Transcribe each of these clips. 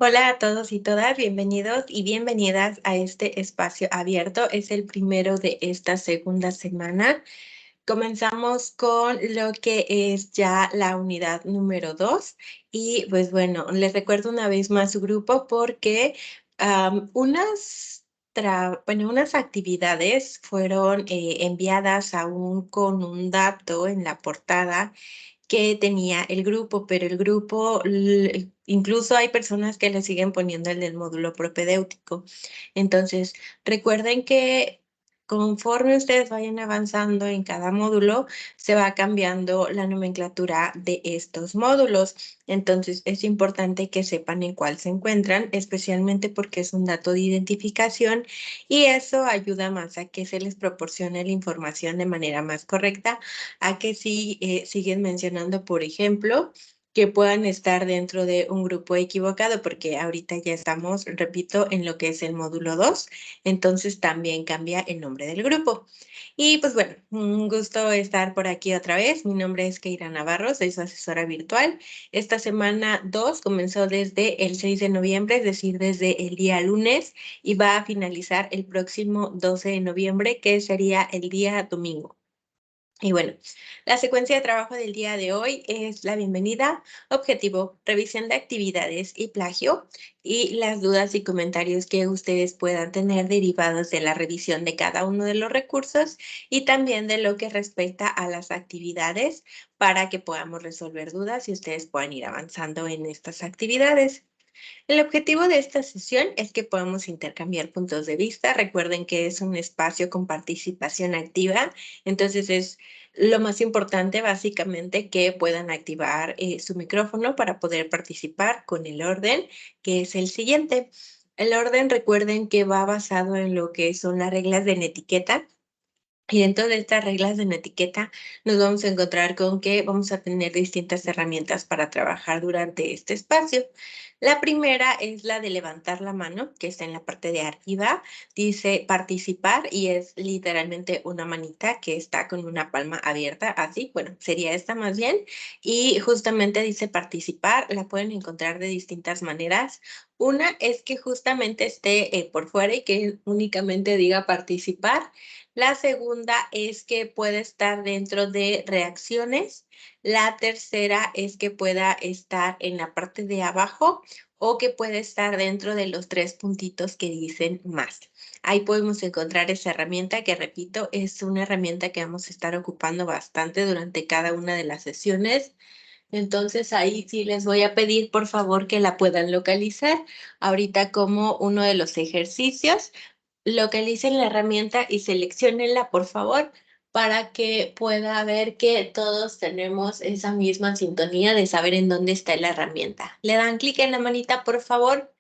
Hola a todos y todas, bienvenidos y bienvenidas a este espacio abierto. Es el primero de esta segunda semana. Comenzamos con lo que es ya la unidad número 2 y pues bueno, les recuerdo una vez más su grupo porque unas actividades fueron enviadas aún con un dato en la portada que tenía el grupo, pero el grupo, incluso hay personas que le siguen poniendo el del módulo propedéutico. Entonces, recuerden que conforme ustedes vayan avanzando en cada módulo, se va cambiando la nomenclatura de estos módulos. Entonces, es importante que sepan en cuál se encuentran, especialmente porque es un dato de identificación y eso ayuda más a que se les proporcione la información de manera más correcta a que si siguen mencionando, por ejemplo, que puedan estar dentro de un grupo equivocado, porque ahorita ya estamos, repito, en lo que es el módulo 2, entonces también cambia el nombre del grupo. Y pues bueno, un gusto estar por aquí otra vez. Mi nombre es Keira Navarro, soy su asesora virtual. Esta semana 2 comenzó desde el 6 de noviembre, es decir, desde el día lunes, y va a finalizar el próximo 12 de noviembre, que sería el día domingo. Y bueno, la secuencia de trabajo del día de hoy es la bienvenida, objetivo, revisión de actividades y plagio y las dudas y comentarios que ustedes puedan tener derivados de la revisión de cada uno de los recursos y también de lo que respecta a las actividades para que podamos resolver dudas y ustedes puedan ir avanzando en estas actividades. El objetivo de esta sesión es que podamos intercambiar puntos de vista. Recuerden que es un espacio con participación activa, entonces es lo más importante básicamente que puedan activar su micrófono para poder participar con el orden, que es el siguiente. El orden, recuerden que va basado en lo que son las reglas de etiqueta. Y dentro de estas reglas de etiqueta nos vamos a encontrar con que vamos a tener distintas herramientas para trabajar durante este espacio. La primera es la de levantar la mano, que está en la parte de arriba. Dice participar y es literalmente una manita que está con una palma abierta, así, bueno, sería esta más bien. Y justamente dice participar, la pueden encontrar de distintas maneras. Una es que justamente esté por fuera y que únicamente diga participar. La segunda es que puede estar dentro de reacciones. La tercera es que pueda estar en la parte de abajo o que puede estar dentro de los tres puntitos que dicen más. Ahí podemos encontrar esa herramienta que, repito, es una herramienta que vamos a estar ocupando bastante durante cada una de las sesiones. Entonces ahí sí les voy a pedir por favor que la puedan localizar ahorita como uno de los ejercicios. Localicen la herramienta y selecciónenla, por favor, para que pueda ver que todos tenemos esa misma sintonía de saber en dónde está la herramienta. Le dan clic en la manita, por favor.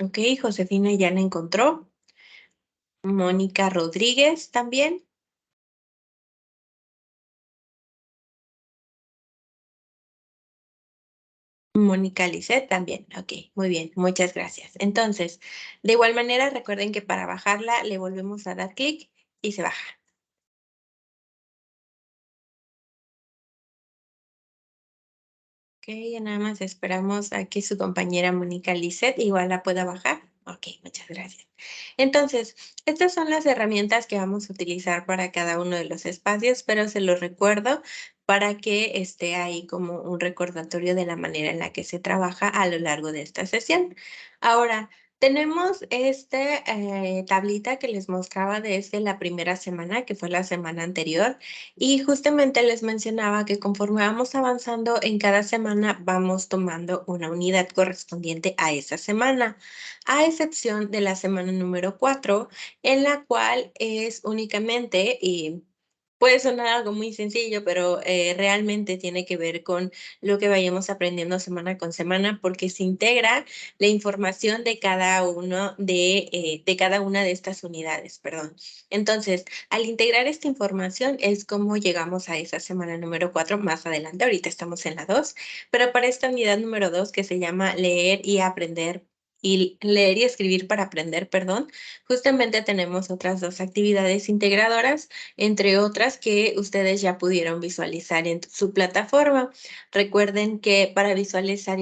Ok, Josefina ya la encontró. Mónica Rodríguez también. Mónica Lisset también. Ok, muy bien, muchas gracias. Entonces, de igual manera, recuerden que para bajarla le volvemos a dar clic y se baja. Ok, ya nada más esperamos a que su compañera Mónica Lisset igual la pueda bajar. Ok, muchas gracias. Entonces, estas son las herramientas que vamos a utilizar para cada uno de los espacios, pero se los recuerdo para que esté ahí como un recordatorio de la manera en la que se trabaja a lo largo de esta sesión. Ahora, tenemos tablita que les mostraba desde la primera semana, que fue la semana anterior. Y justamente les mencionaba que conforme vamos avanzando en cada semana, vamos tomando una unidad correspondiente a esa semana, a excepción de la semana número 4, en la cual es únicamente, y puede sonar algo muy sencillo, pero realmente tiene que ver con lo que vayamos aprendiendo semana con semana, porque se integra la información de cada uno de cada una de estas unidades, perdón. Entonces, al integrar esta información es como llegamos a esa semana número 4 más adelante. Ahorita estamos en la 2, pero para esta unidad número 2 que se llama leer y aprender y leer y escribir para aprender, perdón, justamente tenemos otras dos actividades integradoras, entre otras que ustedes ya pudieron visualizar en su plataforma. Recuerden que para visualizar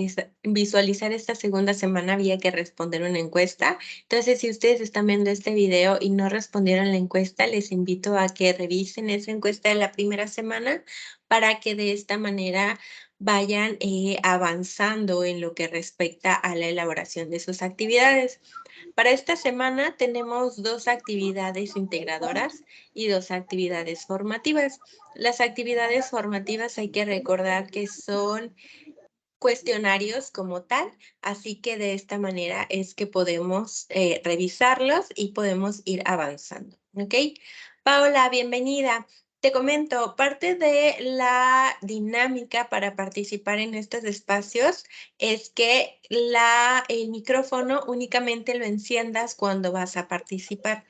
esta segunda semana había que responder una encuesta. Entonces, si ustedes están viendo este video y no respondieron la encuesta, les invito a que revisen esa encuesta de la primera semana para que de esta manera vayan avanzando en lo que respecta a la elaboración de sus actividades. Para esta semana tenemos 2 actividades integradoras y 2 actividades formativas. Las actividades formativas hay que recordar que son cuestionarios como tal, así que de esta manera es que podemos revisarlos y podemos ir avanzando, ¿ok? Paola, bienvenida. Te comento, parte de la dinámica para participar en estos espacios es que el micrófono únicamente lo enciendas cuando vas a participar,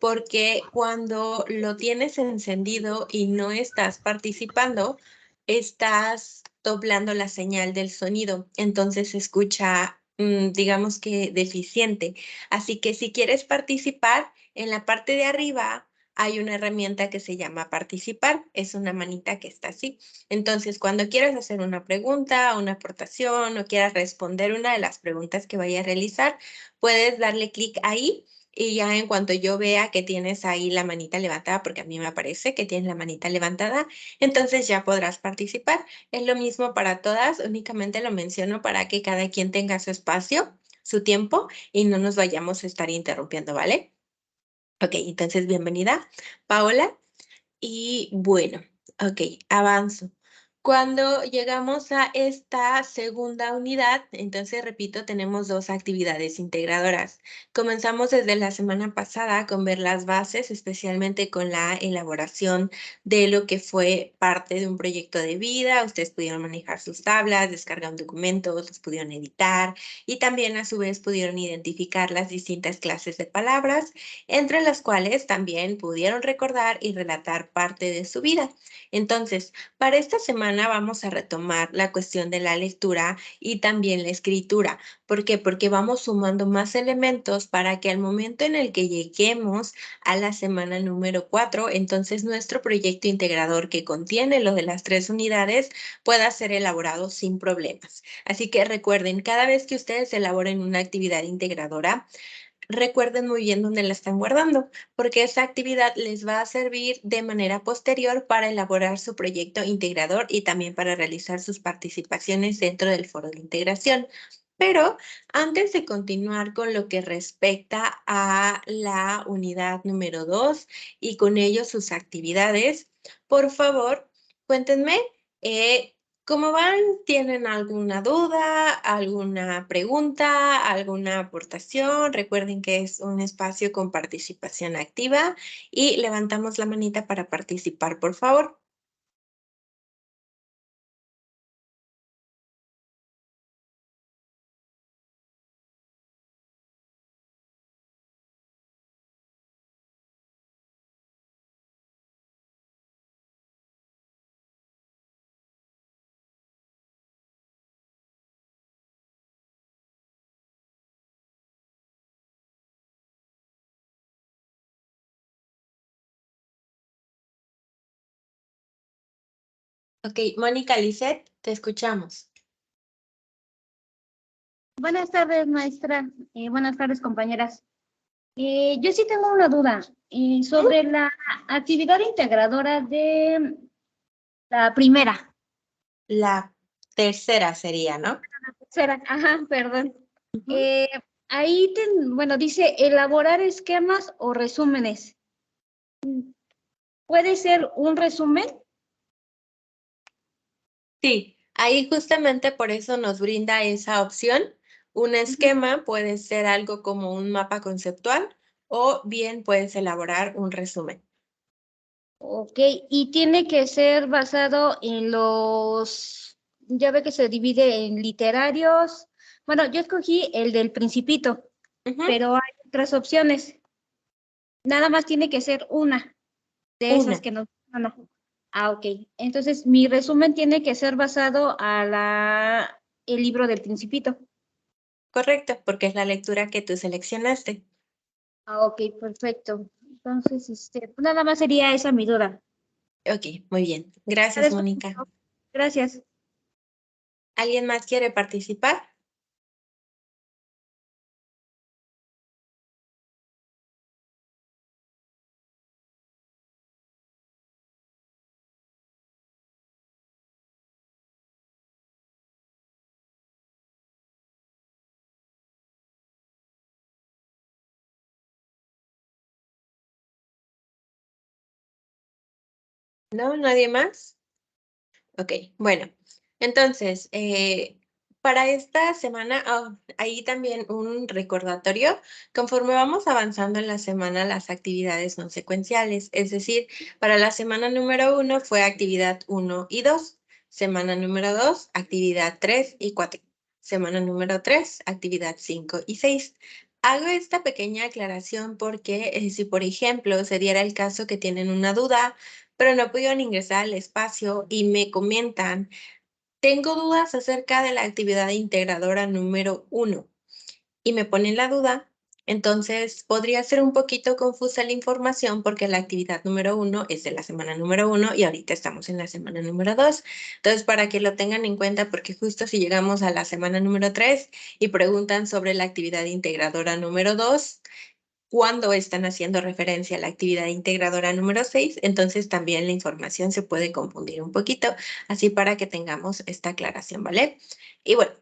porque cuando lo tienes encendido y no estás participando, estás doblando la señal del sonido, entonces se escucha, digamos que deficiente. Así que si quieres participar, en la parte de arriba hay una herramienta que se llama participar, es una manita que está así. Entonces, cuando quieras hacer una pregunta, una aportación o quieras responder una de las preguntas que vaya a realizar, puedes darle clic ahí y ya en cuanto yo vea que tienes ahí la manita levantada, porque a mí me aparece que tienes la manita levantada, entonces ya podrás participar. Es lo mismo para todas, únicamente lo menciono para que cada quien tenga su espacio, su tiempo y no nos vayamos a estar interrumpiendo, ¿vale? Ok, entonces bienvenida, Paola. Y bueno, ok, avanzo. Cuando llegamos a esta segunda unidad, entonces repito, tenemos 2 actividades integradoras. Comenzamos desde la semana pasada con ver las bases, especialmente con la elaboración de lo que fue parte de un proyecto de vida. Ustedes pudieron manejar sus tablas, descargar documentos, los pudieron editar y también a su vez pudieron identificar las distintas clases de palabras, entre las cuales también pudieron recordar y relatar parte de su vida. Entonces, para esta semana vamos a retomar la cuestión de la lectura y también la escritura. ¿Por qué? Porque vamos sumando más elementos para que al momento en el que lleguemos a la semana número 4, entonces nuestro proyecto integrador que contiene lo de las 3 unidades pueda ser elaborado sin problemas. Así que recuerden, cada vez que ustedes elaboren una actividad integradora, recuerden muy bien dónde la están guardando, porque esa actividad les va a servir de manera posterior para elaborar su proyecto integrador y también para realizar sus participaciones dentro del foro de integración. Pero antes de continuar con lo que respecta a la unidad número 2 y con ello sus actividades, por favor, cuéntenme ¿cómo van? ¿Tienen alguna duda, alguna pregunta, alguna aportación? Recuerden que es un espacio con participación activa y levantamos la manita para participar, por favor. Ok, Mónica Lisset, te escuchamos. Buenas tardes, maestra. Buenas tardes, compañeras. Yo sí tengo una duda sobre la actividad integradora de la primera. La tercera sería, ¿no? Ajá, perdón. Ujú. Ahí, bueno, dice elaborar esquemas o resúmenes. ¿Puede ser un resumen? Sí, ahí justamente por eso nos brinda esa opción. Un esquema puede ser algo como un mapa conceptual o bien puedes elaborar un resumen. Ok, y tiene que ser basado en ya ve que se divide en literarios. Bueno, yo escogí el del Principito, Ujú. pero hay otras opciones. Nada más tiene que ser una de esas Una. que nos... no. Ah, ok. Entonces, mi resumen tiene que ser basado a el libro del Principito. Correcto, porque es la lectura que tú seleccionaste. Ah, ok, perfecto. Entonces, pues nada más sería esa mi duda. Ok, muy bien. Gracias, Agradezco Mónica. mucho. Gracias. ¿Alguien más quiere participar? ¿No? ¿Nadie más? Ok, bueno, entonces, para esta semana, ahí también un recordatorio, conforme vamos avanzando en la semana, las actividades son secuenciales, es decir, para la semana número 1 fue actividad 1 y 2, semana número 2, actividad 3 y 4, semana número 3, actividad 5 y 6. Hago esta pequeña aclaración porque si, por ejemplo, se diera el caso que tienen una duda, pero no pudieron ingresar al espacio y me comentan, tengo dudas acerca de la actividad integradora número 1 y me ponen la duda, entonces podría ser un poquito confusa la información porque la actividad número 1 es de la semana número 1 y ahorita estamos en la semana número 2. Entonces, para que lo tengan en cuenta, porque justo si llegamos a la semana número 3 y preguntan sobre la actividad integradora número 2, cuando están haciendo referencia a la actividad integradora número 6, entonces también la información se puede confundir un poquito, así para que tengamos esta aclaración, ¿vale? Y bueno,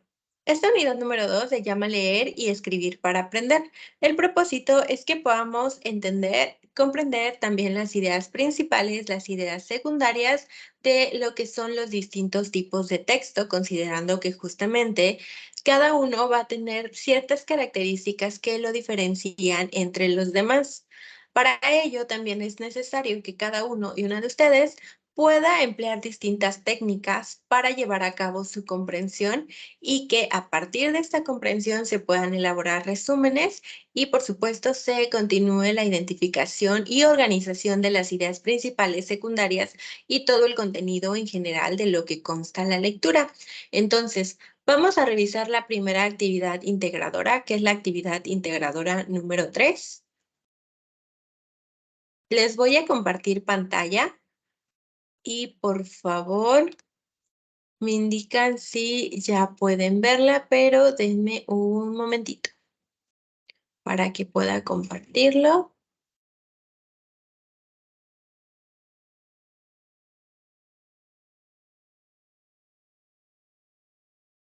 esta unidad número 2 se llama leer y escribir para aprender. El propósito es que podamos entender, comprender también las ideas principales, las ideas secundarias de lo que son los distintos tipos de texto, considerando que justamente cada uno va a tener ciertas características que lo diferencian entre los demás. Para ello, también es necesario que cada uno y una de ustedes pueda emplear distintas técnicas para llevar a cabo su comprensión y que a partir de esta comprensión se puedan elaborar resúmenes y, por supuesto, se continúe la identificación y organización de las ideas principales, secundarias y todo el contenido en general de lo que consta la lectura. Entonces, vamos a revisar la primera actividad integradora, que es la actividad integradora número 3. Les voy a compartir pantalla y por favor me indican si ya pueden verla, pero denme un momentito para que pueda compartirlo.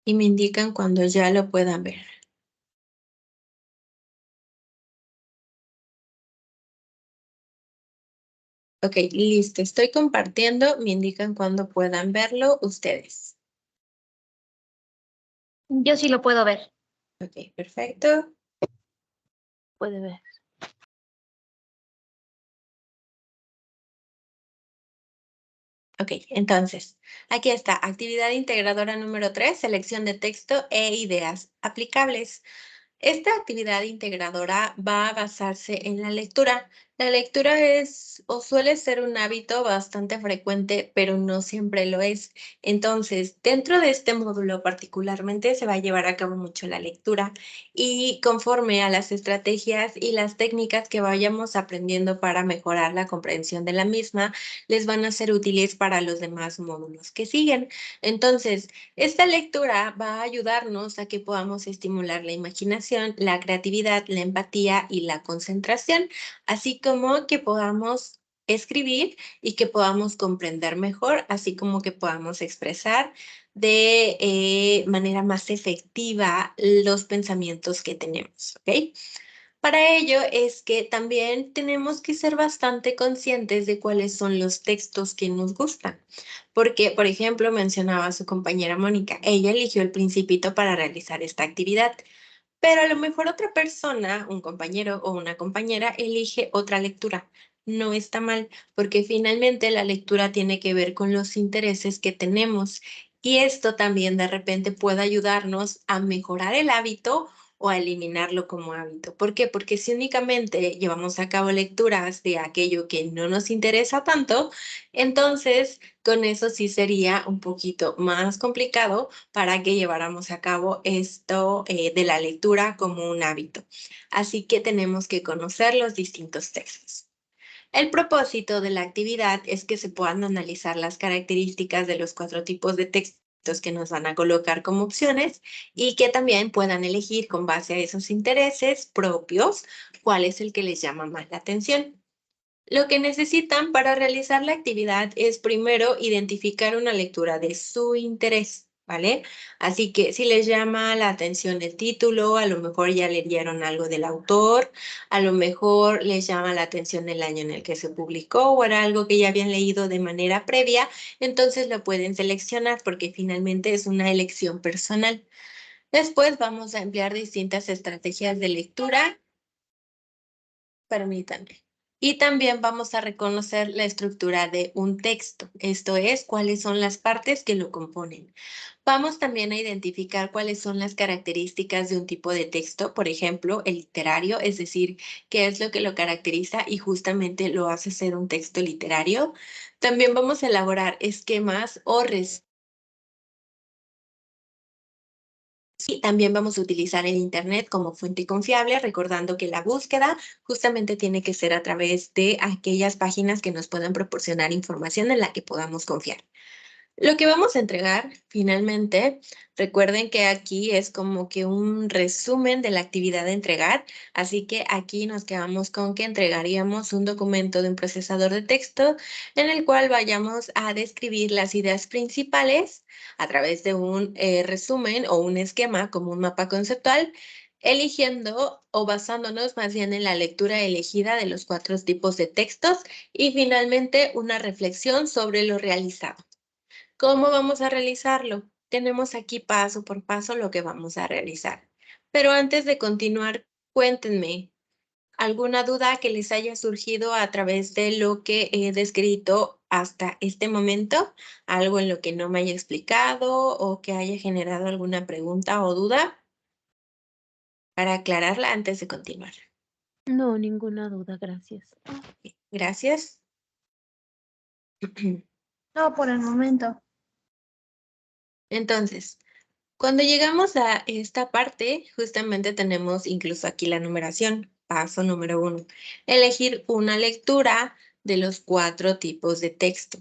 Y me indican cuando ya lo puedan ver. Ok, listo. Estoy compartiendo. Me indican cuando puedan verlo ustedes. Yo sí lo puedo ver. Ok, perfecto. Puede ver. Ok, entonces, aquí está, actividad integradora número 3, selección de texto e ideas aplicables. Esta actividad integradora va a basarse en la lectura. La lectura es o suele ser un hábito bastante frecuente, pero no siempre lo es. Entonces, dentro de este módulo particularmente se va a llevar a cabo mucho la lectura y conforme a las estrategias y las técnicas que vayamos aprendiendo para mejorar la comprensión de la misma, les van a ser útiles para los demás módulos que siguen. Entonces, esta lectura va a ayudarnos a que podamos estimular la imaginación, la creatividad, la empatía y la concentración, así como que podamos escribir y que podamos comprender mejor, así como que podamos expresar de manera más efectiva los pensamientos que tenemos, ¿ok? Para ello es que también tenemos que ser bastante conscientes de cuáles son los textos que nos gustan. Porque, por ejemplo, mencionaba a su compañera Mónica, ella eligió El Principito para realizar esta actividad, pero a lo mejor otra persona, un compañero o una compañera, elige otra lectura. No está mal, porque finalmente la lectura tiene que ver con los intereses que tenemos y esto también de repente puede ayudarnos a mejorar el hábito o a eliminarlo como hábito. ¿Por qué? Porque si únicamente llevamos a cabo lecturas de aquello que no nos interesa tanto, entonces con eso sí sería un poquito más complicado para que lleváramos a cabo esto de la lectura como un hábito. Así que tenemos que conocer los distintos textos. El propósito de la actividad es que se puedan analizar las características de los 4 tipos de textos que nos van a colocar como opciones y que también puedan elegir con base a esos intereses propios cuál es el que les llama más la atención. Lo que necesitan para realizar la actividad es primero identificar una lectura de su interés, ¿vale? Así que si les llama la atención el título, a lo mejor ya leyeron algo del autor, a lo mejor les llama la atención el año en el que se publicó o era algo que ya habían leído de manera previa, entonces lo pueden seleccionar porque finalmente es una elección personal. Después vamos a emplear distintas estrategias de lectura. Permítanme. Y también vamos a reconocer la estructura de un texto, esto es, cuáles son las partes que lo componen. Vamos también a identificar cuáles son las características de un tipo de texto, por ejemplo, el literario, es decir, qué es lo que lo caracteriza y justamente lo hace ser un texto literario. También vamos a elaborar esquemas o y también vamos a utilizar el Internet como fuente confiable, recordando que la búsqueda justamente tiene que ser a través de aquellas páginas que nos puedan proporcionar información en la que podamos confiar. Lo que vamos a entregar finalmente, recuerden que aquí es como que un resumen de la actividad de entregar, así que aquí nos quedamos con que entregaríamos un documento de un procesador de texto en el cual vayamos a describir las ideas principales a través de un resumen o un esquema como un mapa conceptual, eligiendo o basándonos más bien en la lectura elegida de los 4 tipos de textos y finalmente una reflexión sobre lo realizado. ¿Cómo vamos a realizarlo? Tenemos aquí paso por paso lo que vamos a realizar. Pero antes de continuar, cuéntenme, ¿alguna duda que les haya surgido a través de lo que he descrito hasta este momento? ¿Algo en lo que no me haya explicado o que haya generado alguna pregunta o duda? Para aclararla antes de continuar. No, ninguna duda, gracias. Gracias. No, por el momento. Entonces, cuando llegamos a esta parte, justamente tenemos incluso aquí la numeración. Paso número 1. Elegir una lectura de los 4 tipos de texto.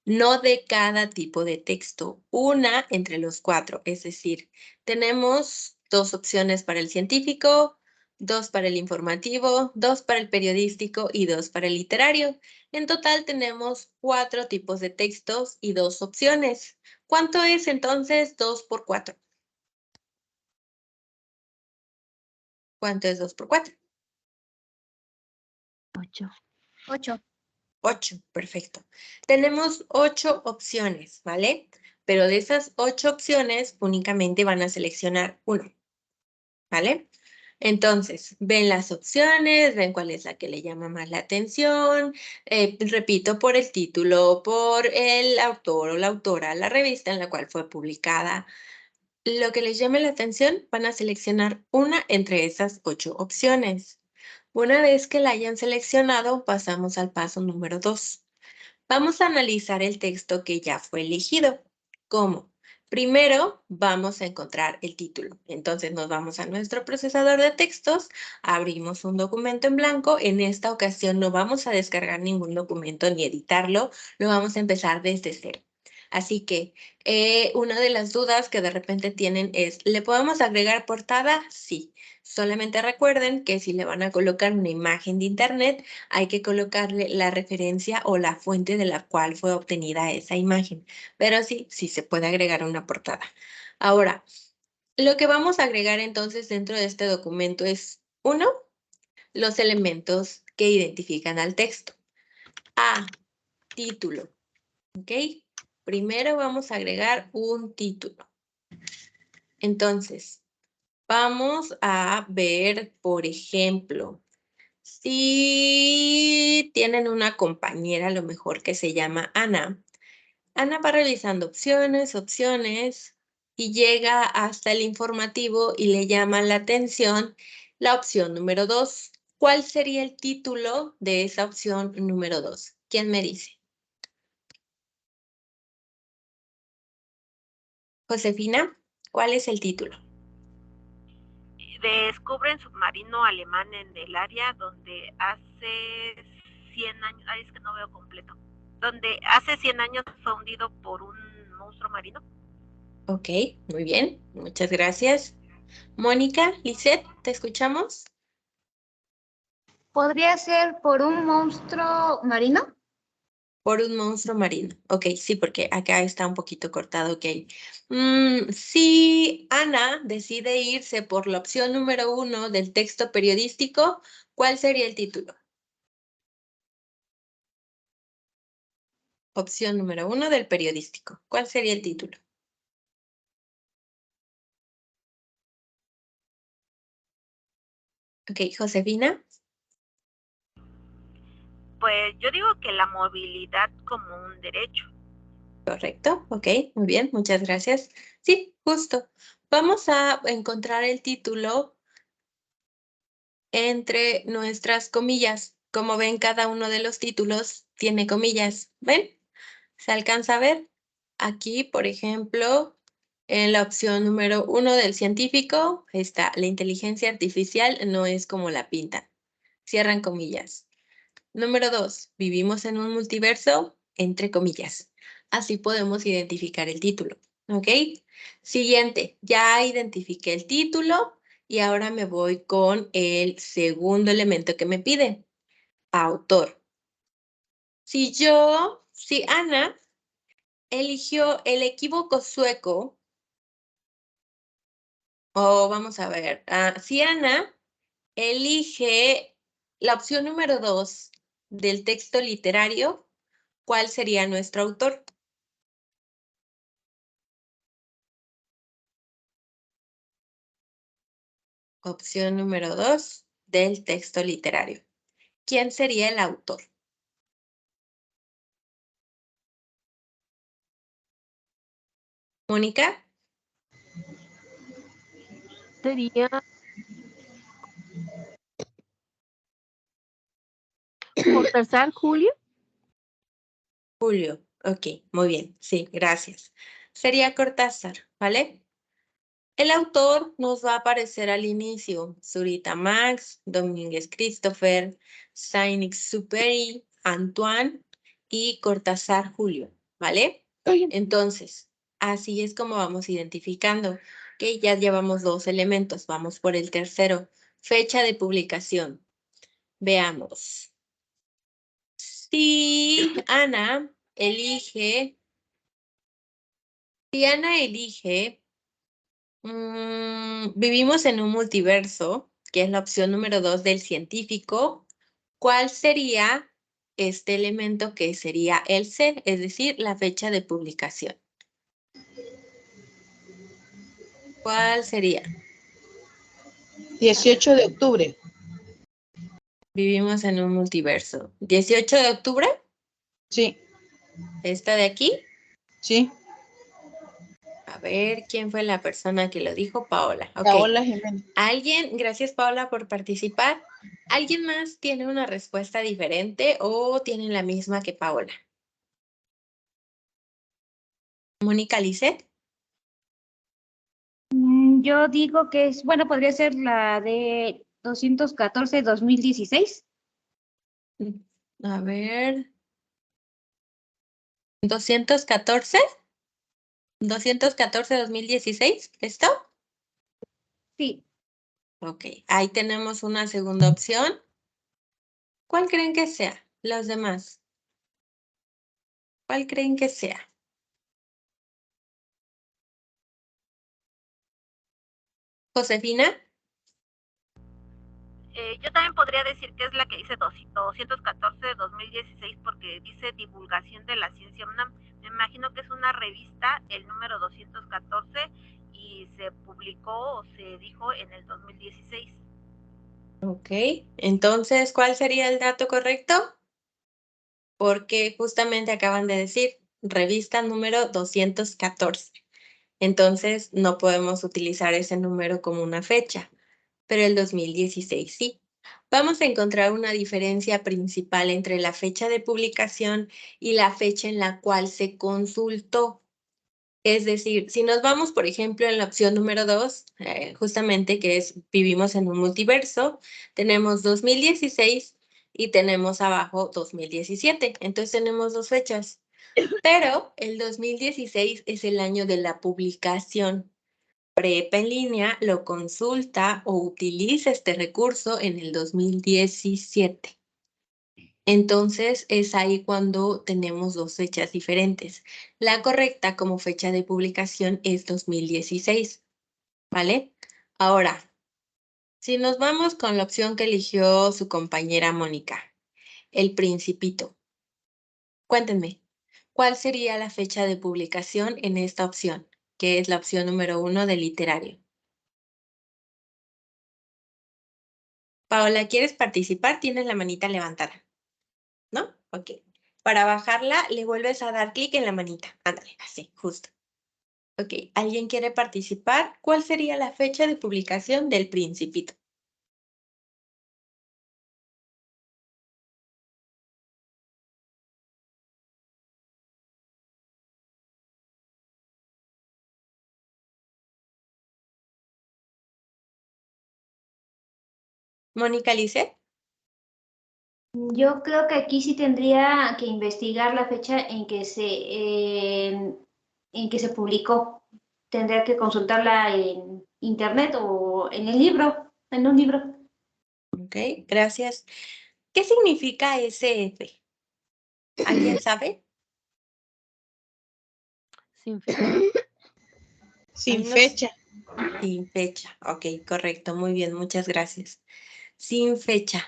No de cada tipo de texto, una entre los 4. Es decir, tenemos 2 opciones para el científico, 2 para el informativo, 2 para el periodístico y 2 para el literario. En total tenemos 4 tipos de textos y 2 opciones. ¿Cuánto es entonces 2 por 4? ¿Cuánto es 2 por 4? 8. 8. 8, perfecto. Tenemos 8 opciones, ¿vale? Pero de esas 8 opciones únicamente van a seleccionar una, ¿vale? Entonces, ven las opciones, ven cuál es la que le llama más la atención, repito, por el título, por el autor o la autora, la revista en la cual fue publicada. Lo que les llame la atención, van a seleccionar una entre esas 8 opciones. Una vez que la hayan seleccionado, pasamos al paso número 2. Vamos a analizar el texto que ya fue elegido. ¿Cómo? Primero vamos a encontrar el título. Entonces nos vamos a nuestro procesador de textos, abrimos un documento en blanco. En esta ocasión no vamos a descargar ningún documento ni editarlo, lo vamos a empezar desde cero. Así que una de las dudas que de repente tienen es, ¿le podemos agregar portada? Sí. Solamente recuerden que si le van a colocar una imagen de internet, hay que colocarle la referencia o la fuente de la cual fue obtenida esa imagen. Pero sí, sí se puede agregar una portada. Ahora, lo que vamos a agregar entonces dentro de este documento es, uno, los elementos que identifican al texto. A, título. ¿Ok? Primero vamos a agregar un título. Entonces, vamos a ver, por ejemplo, si tienen una compañera, a lo mejor que se llama Ana, Ana va revisando opciones, opciones, y llega hasta el informativo y le llama la atención la opción número 2. ¿Cuál sería el título de esa opción número 2? ¿Quién me dice? Josefina, ¿cuál es el título? Descubren submarino alemán en el área donde hace 100 años, ay, es que no veo completo, donde hace 100 años fue hundido por un monstruo marino. Ok, muy bien, muchas gracias. Mónica, Lisette, ¿te escuchamos? ¿Podría ser por un monstruo marino? Por un monstruo marino. Ok, sí, porque acá está un poquito cortado, ok. Si Ana decide irse por la opción número 1 del texto periodístico, ¿cuál sería el título? Opción número 1 del periodístico. ¿Cuál sería el título? Ok, Josefina. Pues yo digo que la movilidad como un derecho. Correcto, ok, muy bien, muchas gracias. Sí, justo. Vamos a encontrar el título entre nuestras comillas. Como ven, cada uno de los títulos tiene comillas. ¿Ven? ¿Se alcanza a ver? Aquí, por ejemplo, en la opción número 1 del científico está: la inteligencia artificial no es como la pinta. Cierran comillas. Número 2, vivimos en un multiverso, entre comillas. Así podemos identificar el título. ¿Ok? Siguiente, ya identifiqué el título y ahora me voy con el segundo elemento que me pide: autor. Si Ana eligió el equívoco sueco, o vamos a ver, si Ana elige la opción número 2 del texto literario, ¿cuál sería nuestro autor? Opción número 2 del texto literario. ¿Quién sería el autor? Mónica. Sería Cortázar, Julio. Julio. Ok, muy bien. Sí, gracias. Sería Cortázar, ¿vale? El autor nos va a aparecer al inicio: Zurita Max, Domínguez Christopher, Saint-Exupéry, Antoine y Cortázar Julio, ¿vale? Entonces, así es como vamos identificando que ya llevamos 2 elementos. Vamos por el tercero: fecha de publicación. Veamos. Si Ana elige vivimos en un multiverso, que es la opción número 2 del científico, ¿cuál sería este elemento que sería el C, es decir, la fecha de publicación? ¿Cuál sería? 18 de octubre. Vivimos en un multiverso. ¿18 de octubre? Sí, ¿Esta de aquí? sí. A ver, ¿quién fue la persona que lo dijo? Paola. Ok. Paola Jiménez. ¿Alguien? Gracias, Paola, por participar. ¿Alguien más tiene una respuesta diferente o tienen la misma que Paola? Mónica, Lisset. Yo digo que es, bueno, podría ser la de 214-2016. A ver. 214. 214-2016. ¿Esto? Sí, Ok. Ahí tenemos una segunda opción. ¿Cuál creen que sea? Los demás. ¿Cuál creen que sea? Josefina. Yo también podría decir que es la que dice 214 de 2016 porque dice divulgación de la ciencia UNAM. Me imagino que es una revista, el número 214, y se publicó o se dijo en el 2016. Ok. Entonces, ¿cuál sería el dato correcto? Porque justamente acaban de decir revista número 214. Entonces, no podemos utilizar ese número como una fecha, pero el 2016 sí. Vamos a encontrar una diferencia principal entre la fecha de publicación y la fecha en la cual se consultó. Es decir, si nos vamos, por ejemplo, en la opción número 2, justamente que es vivimos en un multiverso, tenemos 2016 y tenemos abajo 2017. Entonces tenemos dos fechas. Pero el 2016 es el año de la publicación. Prepa en línea lo consulta o utiliza este recurso en el 2017. Entonces es ahí cuando tenemos dos fechas diferentes. La correcta como fecha de publicación es 2016, ¿vale? Ahora, si nos vamos con la opción que eligió su compañera Mónica, El Principito. Cuéntenme, ¿cuál sería la fecha de publicación en esta opción, que es la opción número 1 del literario? Paola, ¿quieres participar? Tienes la manita levantada, ¿no? Ok. Para bajarla, le vuelves a dar clic en la manita. Ándale, así, justo. Ok, ¿alguien quiere participar? ¿Cuál sería la fecha de publicación del Principito? ¿Mónica Lice? Yo creo que aquí sí tendría que investigar la fecha en que se publicó. Tendría que consultarla en internet o en el libro, en un libro. Ok, gracias. ¿Qué significa SF? ¿Alguien sabe? Sin fecha. Sin Ay, no sé. fecha. Sin fecha. Ok, correcto. Muy bien, muchas gracias. Sin fecha.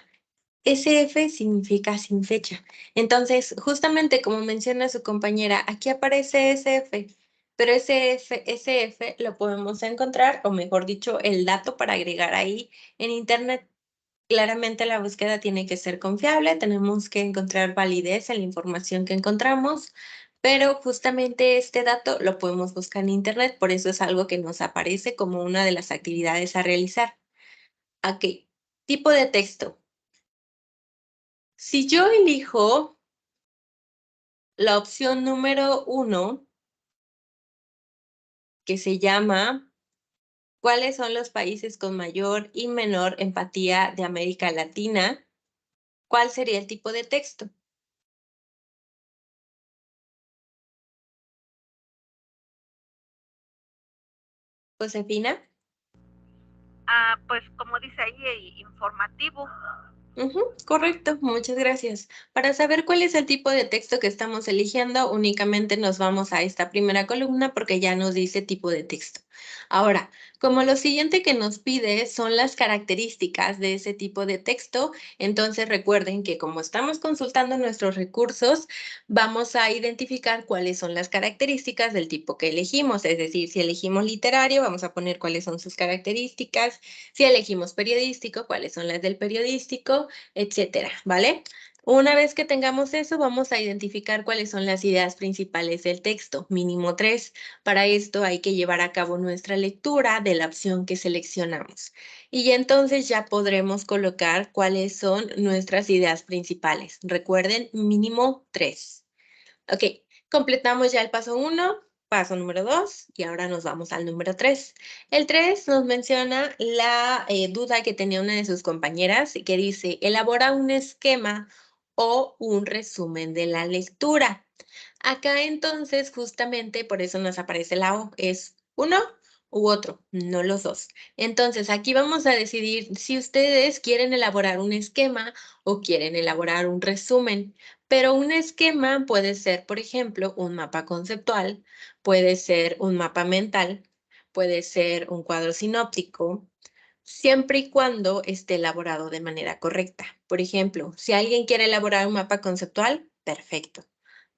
SF significa sin fecha. Entonces, justamente como menciona su compañera, aquí aparece SF, pero SF lo podemos encontrar, o mejor dicho, el dato para agregar ahí en Internet. Claramente la búsqueda tiene que ser confiable, tenemos que encontrar validez en la información que encontramos, pero justamente este dato lo podemos buscar en Internet, por eso es algo que nos aparece como una de las actividades a realizar. Ok, tipo de texto. Si yo elijo la opción número 1, que se llama ¿cuáles son los países con mayor y menor empatía de América Latina? ¿Cuál sería el tipo de texto? Josefina. Pues como dice ahí, informativo. Correcto, muchas gracias. Para saber cuál es el tipo de texto que estamos eligiendo, únicamente nos vamos a esta primera columna porque ya nos dice tipo de texto. Ahora, como lo siguiente que nos pide son las características de ese tipo de texto, entonces recuerden que como estamos consultando nuestros recursos, vamos a identificar cuáles son las características del tipo que elegimos. Es decir, si elegimos literario, vamos a poner cuáles son sus características. Si elegimos periodístico, cuáles son las del periodístico, etcétera, ¿vale? Una vez que tengamos eso, vamos a identificar cuáles son las ideas principales del texto, mínimo 3. Para esto hay que llevar a cabo nuestra lectura de la opción que seleccionamos. Y entonces ya podremos colocar cuáles son nuestras ideas principales. Recuerden, mínimo 3. Ok, completamos ya el paso 1. Paso número 2 y ahora nos vamos al número 3. El 3 nos menciona la duda que tenía una de sus compañeras que dice, elabora un esquema o un resumen de la lectura. Acá entonces justamente por eso nos aparece la O, es uno u otro, no los dos. Entonces aquí vamos a decidir si ustedes quieren elaborar un esquema o quieren elaborar un resumen. Pero un esquema puede ser, por ejemplo, un mapa conceptual, puede ser un mapa mental, puede ser un cuadro sinóptico, siempre y cuando esté elaborado de manera correcta. Por ejemplo, si alguien quiere elaborar un mapa conceptual, perfecto.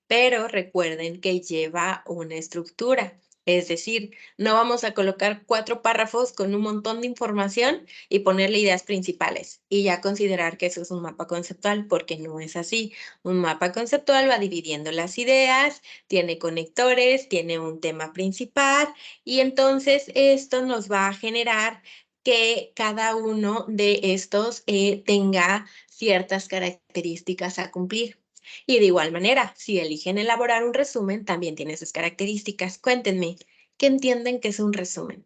Pero recuerden que lleva una estructura. Es decir, no vamos a colocar 4 párrafos con un montón de información y ponerle ideas principales y ya considerar que eso es un mapa conceptual, porque no es así. Un mapa conceptual va dividiendo las ideas, tiene conectores, tiene un tema principal y entonces esto nos va a generar que cada uno de estos tenga ciertas características a cumplir. Y de igual manera, si eligen elaborar un resumen, también tiene sus características. Cuéntenme, ¿qué entienden que es un resumen?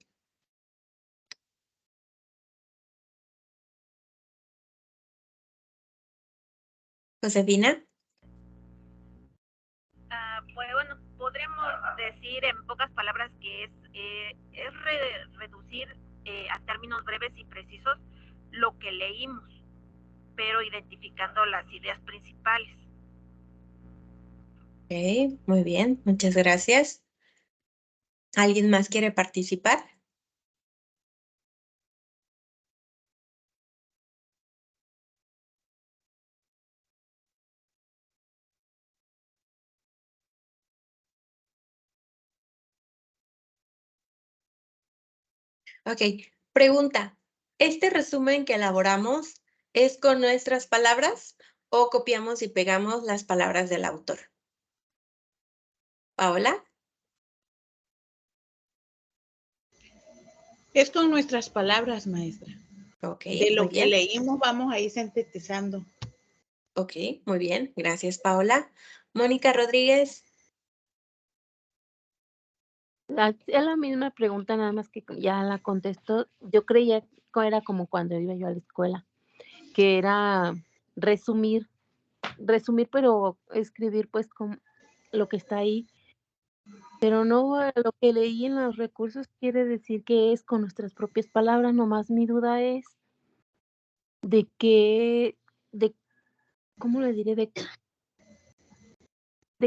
Josefina. Pues bueno, podremos decir en pocas palabras que es reducir a términos breves y precisos lo que leímos, pero identificando las ideas principales. Ok, muy bien, muchas gracias. ¿Alguien más quiere participar? Ok, pregunta. ¿Este resumen que elaboramos es con nuestras palabras o copiamos y pegamos las palabras del autor? Paola. Es con nuestras palabras, maestra. Ok, De muy lo que bien. leímos vamos a ir sintetizando. Ok, muy bien. Gracias, Paola. Mónica Rodríguez. Es la misma pregunta, nada más que ya la contestó. Yo creía que era como cuando iba yo a la escuela, que era resumir, pero escribir pues con lo que está ahí. Pero no, lo que leí en los recursos quiere decir que es con nuestras propias palabras. Nomás mi duda es de qué, de, ¿cómo le diré? De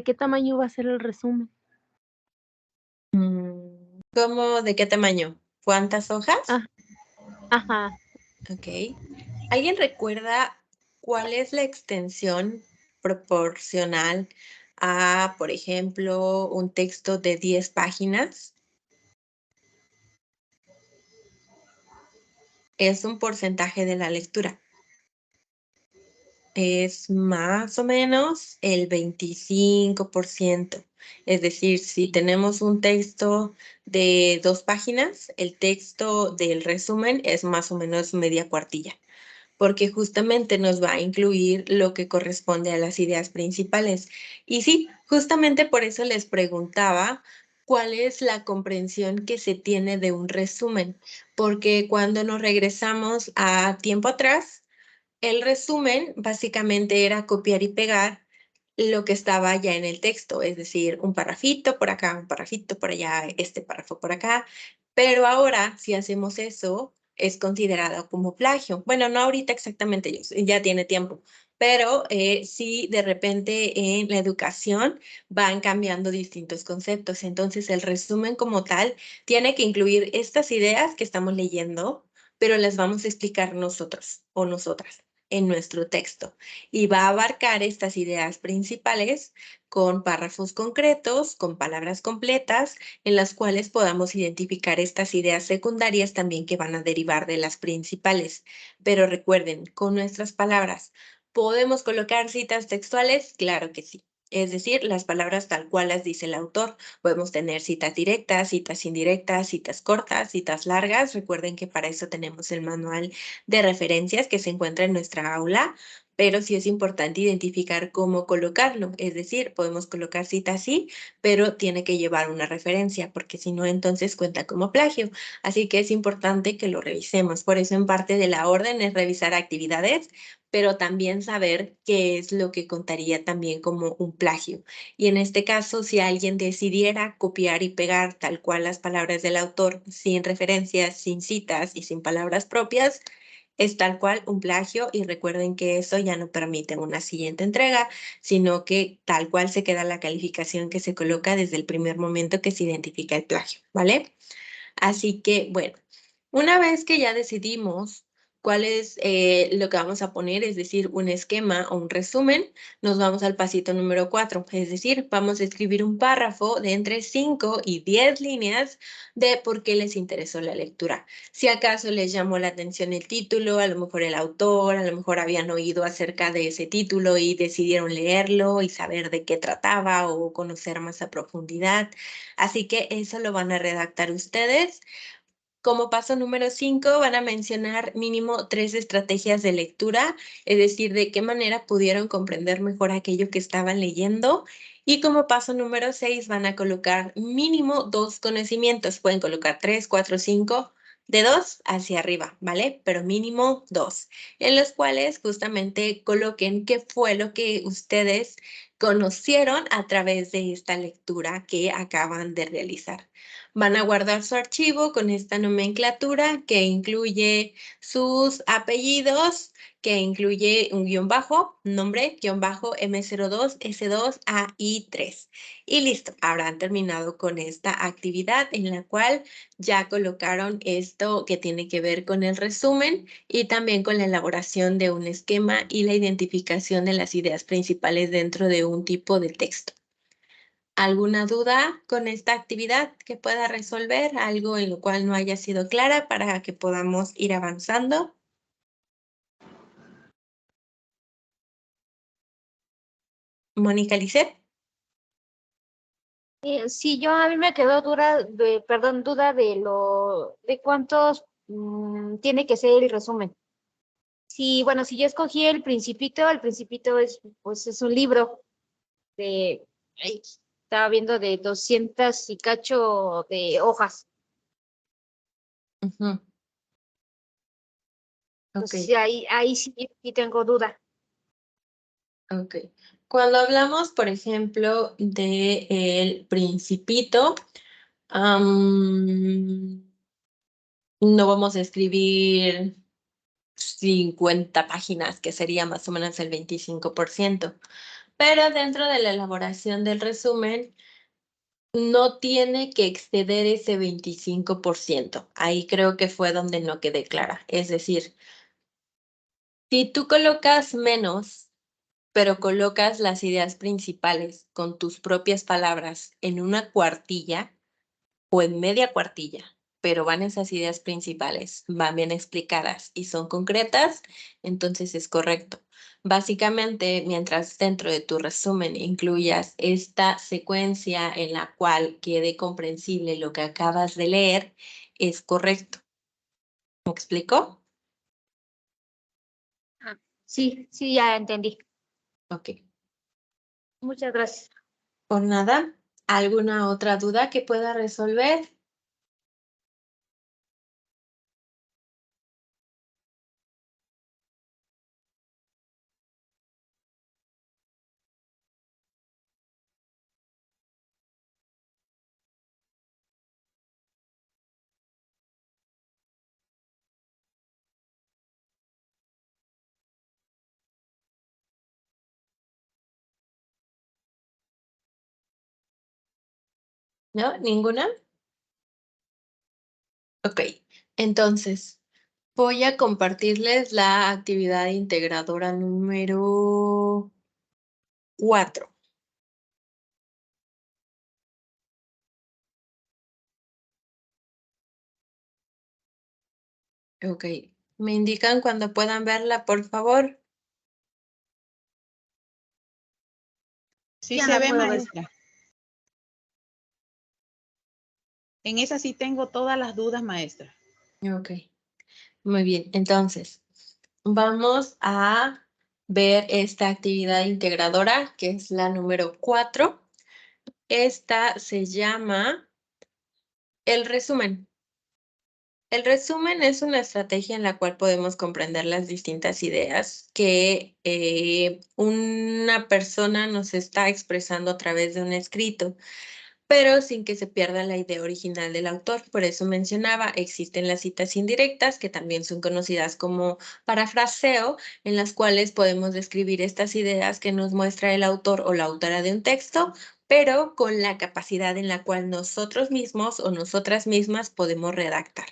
qué tamaño va a ser el resumen. ¿Cómo? ¿De qué tamaño? ¿Cuántas hojas? Ah, ajá. Ok. ¿Alguien recuerda cuál es la extensión proporcional a, por ejemplo, un texto de 10 páginas? Es un porcentaje de la lectura. Es más o menos el 25%. Es decir, si tenemos un texto de 2 páginas, el texto del resumen es más o menos media cuartilla, porque justamente nos va a incluir lo que corresponde a las ideas principales. Y sí, justamente por eso les preguntaba cuál es la comprensión que se tiene de un resumen, porque cuando nos regresamos a tiempo atrás, el resumen básicamente era copiar y pegar lo que estaba ya en el texto, es decir, un parrafito por acá, un parrafito por allá, este párrafo por acá. Pero ahora, si hacemos eso, es considerado como plagio. Bueno, no ahorita exactamente, ya tiene tiempo, pero sí de repente en la educación van cambiando distintos conceptos. Entonces, el resumen como tal tiene que incluir estas ideas que estamos leyendo, pero las vamos a explicar nosotros o nosotras en nuestro texto y va a abarcar estas ideas principales con párrafos concretos, con palabras completas, en las cuales podamos identificar estas ideas secundarias también que van a derivar de las principales. Pero recuerden, con nuestras palabras, ¿podemos colocar citas textuales? Claro que sí. Es decir, las palabras tal cual las dice el autor. Podemos tener citas directas, citas indirectas, citas cortas, citas largas. Recuerden que para eso tenemos el manual de referencias que se encuentra en nuestra aula, pero sí es importante identificar cómo colocarlo. Es decir, podemos colocar cita así, pero tiene que llevar una referencia, porque si no, entonces cuenta como plagio. Así que es importante que lo revisemos. Por eso en parte de la orden es revisar actividades, pero también saber qué es lo que contaría también como un plagio. Y en este caso, si alguien decidiera copiar y pegar tal cual las palabras del autor, sin referencias, sin citas y sin palabras propias, es tal cual un plagio y recuerden que eso ya no permite una siguiente entrega, sino que tal cual se queda la calificación que se coloca desde el primer momento que se identifica el plagio, ¿vale? Así que, bueno, una vez que ya decidimos ¿Cuál es lo que vamos a poner? Es decir, un esquema o un resumen. Nos vamos al pasito número 4, es decir, vamos a escribir un párrafo de entre 5 y 10 líneas de por qué les interesó la lectura. Si acaso les llamó la atención el título, a lo mejor el autor, a lo mejor habían oído acerca de ese título y decidieron leerlo y saber de qué trataba o conocer más a profundidad. Así que eso lo van a redactar ustedes. Como paso número 5, van a mencionar mínimo 3 estrategias de lectura, es decir, de qué manera pudieron comprender mejor aquello que estaban leyendo. Y como paso número 6, van a colocar mínimo 2 conocimientos. Pueden colocar 3, 4, 5, de 2 hacia arriba, ¿vale? Pero mínimo 2, en los cuales justamente coloquen qué fue lo que ustedes conocieron a través de esta lectura que acaban de realizar. Van a guardar su archivo con esta nomenclatura que incluye sus apellidos, que incluye un guión bajo, nombre, guión bajo, M02, S2, AI3. Y listo, habrán terminado con esta actividad en la cual ya colocaron esto que tiene que ver con el resumen y también con la elaboración de un esquema y la identificación de las ideas principales dentro de un tipo de texto. ¿Alguna duda con esta actividad que pueda resolver? ¿Algo en lo cual no haya sido clara para que podamos ir avanzando? Mónica Lisset. Sí, a mí me quedó duda de cuántos tiene que ser el resumen. Sí, bueno, si yo escogí el Principito es, pues es un libro estaba viendo de 200 y cacho de hojas. Ok. Entonces, ahí sí tengo duda. Ok. Cuando hablamos, por ejemplo, de El Principito, no vamos a escribir 50 páginas, que sería más o menos el 25%. Pero dentro de la elaboración del resumen, no tiene que exceder ese 25%. Ahí creo que fue donde no quedé clara. Es decir, si tú colocas menos, pero colocas las ideas principales con tus propias palabras en una cuartilla o en media cuartilla, pero van esas ideas principales, van bien explicadas y son concretas, entonces es correcto. Básicamente, mientras dentro de tu resumen incluyas esta secuencia en la cual quede comprensible lo que acabas de leer, es correcto. ¿Me explico? Sí, ya entendí. Ok. Muchas gracias. Por nada, ¿alguna otra duda que pueda resolver? ¿No? ¿Ninguna? Ok, entonces voy a compartirles la actividad integradora número 4. Ok, ¿me indican cuando puedan verla, por favor? Sí Ya se la ve, puedo ver. maestra. En esa sí tengo todas las dudas, maestra. Ok, muy bien. Entonces, vamos a ver esta actividad integradora, que es la número 4. Esta se llama el resumen. El resumen es una estrategia en la cual podemos comprender las distintas ideas que una persona nos está expresando a través de un escrito, pero sin que se pierda la idea original del autor. Por eso mencionaba, existen las citas indirectas, que también son conocidas como parafraseo, en las cuales podemos describir estas ideas que nos muestra el autor o la autora de un texto, pero con la capacidad en la cual nosotros mismos o nosotras mismas podemos redactar.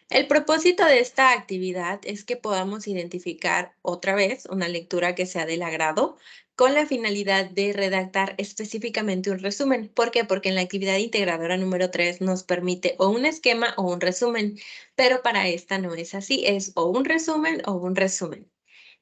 El propósito de esta actividad es que podamos identificar otra vez una lectura que sea del agrado con la finalidad de redactar específicamente un resumen. ¿Por qué? Porque en la actividad integradora número 3 nos permite o un esquema o un resumen, pero para esta no es así, es o un resumen o un resumen.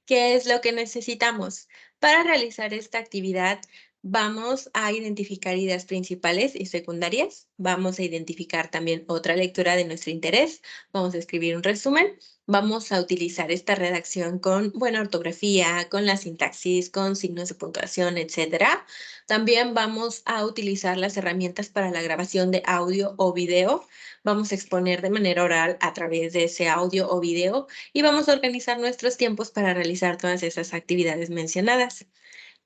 ¿Qué es lo que necesitamos? Para realizar esta actividad, vamos a identificar ideas principales y secundarias. Vamos a identificar también otra lectura de nuestro interés. Vamos a escribir un resumen. Vamos a utilizar esta redacción con buena ortografía, con la sintaxis, con signos de puntuación, etcétera. También vamos a utilizar las herramientas para la grabación de audio o video. Vamos a exponer de manera oral a través de ese audio o video y vamos a organizar nuestros tiempos para realizar todas esas actividades mencionadas.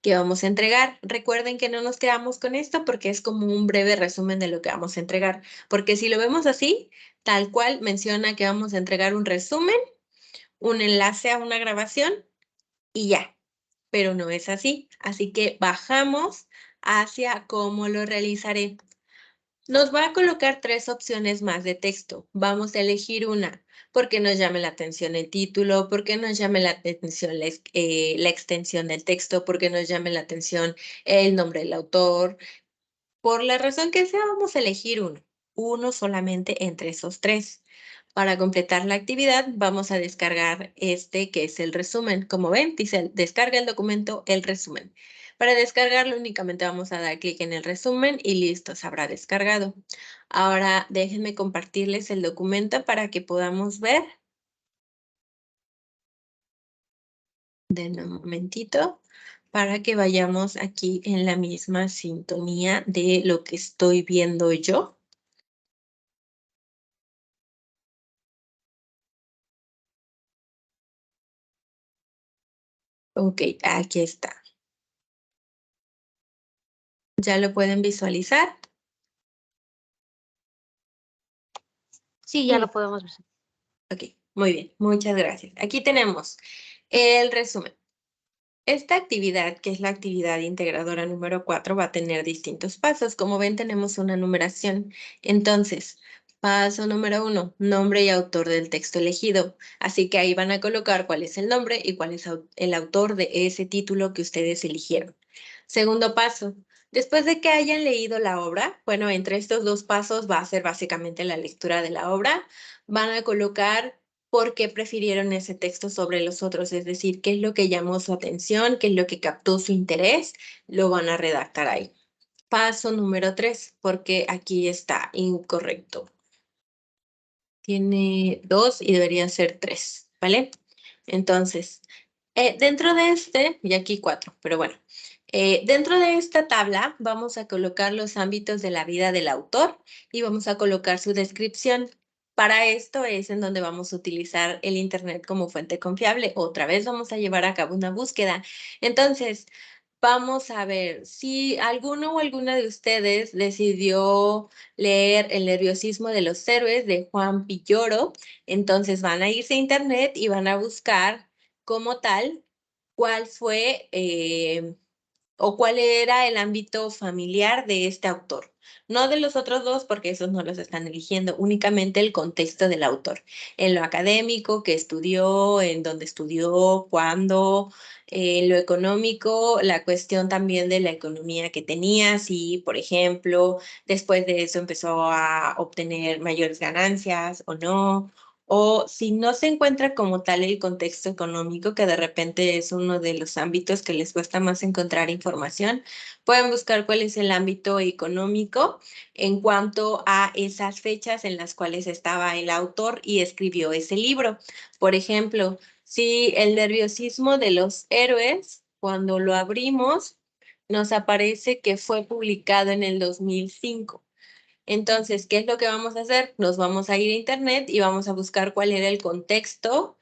¿Qué vamos a entregar? Recuerden que no nos quedamos con esto porque es como un breve resumen de lo que vamos a entregar, porque si lo vemos así, tal cual menciona que vamos a entregar un resumen, un enlace a una grabación y ya, pero no es así. Así que bajamos hacia cómo lo realizaré. Nos va a colocar 3 opciones más de texto. Vamos a elegir una porque nos llame la atención el título, porque nos llame la atención la extensión del texto, porque nos llame la atención el nombre del autor. Por la razón que sea, vamos a elegir uno solamente entre esos 3. Para completar la actividad, vamos a descargar este que es el resumen. Como ven, dice descarga el documento, el resumen. Para descargarlo únicamente vamos a dar clic en el resumen y listo, se habrá descargado. Ahora déjenme compartirles el documento para que podamos ver. Denme un momentito para que vayamos aquí en la misma sintonía de lo que estoy viendo yo. Ok, aquí está. ¿Ya lo pueden visualizar? Sí, ya lo podemos ver. Ok, muy bien, muchas gracias. Aquí tenemos el resumen. Esta actividad, que es la actividad integradora número 4, va a tener distintos pasos. Como ven, tenemos una numeración. Entonces, paso número 1, nombre y autor del texto elegido. Así que ahí van a colocar cuál es el nombre y cuál es el autor de ese título que ustedes eligieron. Segundo paso, después de que hayan leído la obra, bueno, entre estos 2 pasos va a ser básicamente la lectura de la obra, van a colocar por qué prefirieron ese texto sobre los otros, es decir, qué es lo que llamó su atención, qué es lo que captó su interés, lo van a redactar ahí. Paso número 3, porque aquí está incorrecto. Tiene 2 y debería ser 3, ¿vale? Entonces, dentro de y aquí 4, pero bueno. Dentro de esta tabla vamos a colocar los ámbitos de la vida del autor y vamos a colocar su descripción. Para esto es en donde vamos a utilizar el Internet como fuente confiable. Otra vez vamos a llevar a cabo una búsqueda. Entonces, vamos a ver si alguno o alguna de ustedes decidió leer El nerviosismo de los héroes de Juan Villoro. Entonces van a irse a Internet y van a buscar como tal cuál fue o cuál era el ámbito familiar de este autor. No de los otros 2, porque esos no los están eligiendo, únicamente el contexto del autor. En lo académico, que estudió, en dónde estudió, cuándo, en lo económico, la cuestión también de la economía que tenía, si, por ejemplo, después de eso empezó a obtener mayores ganancias o no, o si no se encuentra como tal el contexto económico, que de repente es uno de los ámbitos que les cuesta más encontrar información, pueden buscar cuál es el ámbito económico en cuanto a esas fechas en las cuales estaba el autor y escribió ese libro. Por ejemplo, si el nerviosismo de los héroes, cuando lo abrimos, nos aparece que fue publicado en el 2005. Entonces, ¿qué es lo que vamos a hacer? Nos vamos a ir a Internet y vamos a buscar cuál era el contexto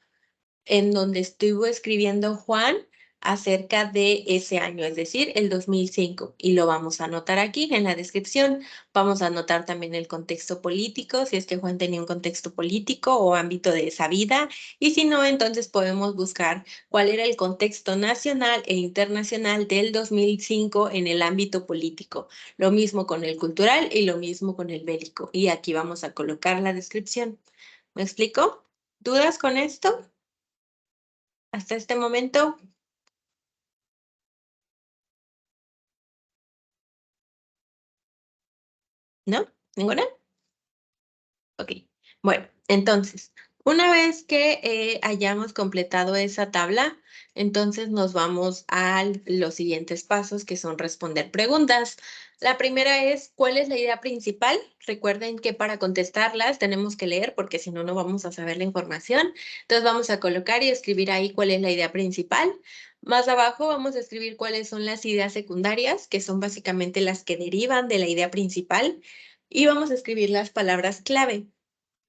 en donde estuvo escribiendo Juan acerca de ese año, es decir, el 2005. Y lo vamos a anotar aquí en la descripción. Vamos a anotar también el contexto político, si es que Juan tenía un contexto político o ámbito de esa vida. Y si no, entonces podemos buscar cuál era el contexto nacional e internacional del 2005 en el ámbito político. Lo mismo con el cultural y lo mismo con el bélico. Y aquí vamos a colocar la descripción. ¿Me explico? ¿Dudas con esto? ¿Hasta este momento? ¿No? ¿Ninguna? Ok. Bueno, entonces, una vez que hayamos completado esa tabla, entonces nos vamos a los siguientes pasos, que son responder preguntas. La primera es, ¿cuál es la idea principal? Recuerden que para contestarlas tenemos que leer, porque si no, no vamos a saber la información. Entonces vamos a colocar y escribir ahí cuál es la idea principal. Más abajo vamos a escribir cuáles son las ideas secundarias, que son básicamente las que derivan de la idea principal. Y vamos a escribir las palabras clave.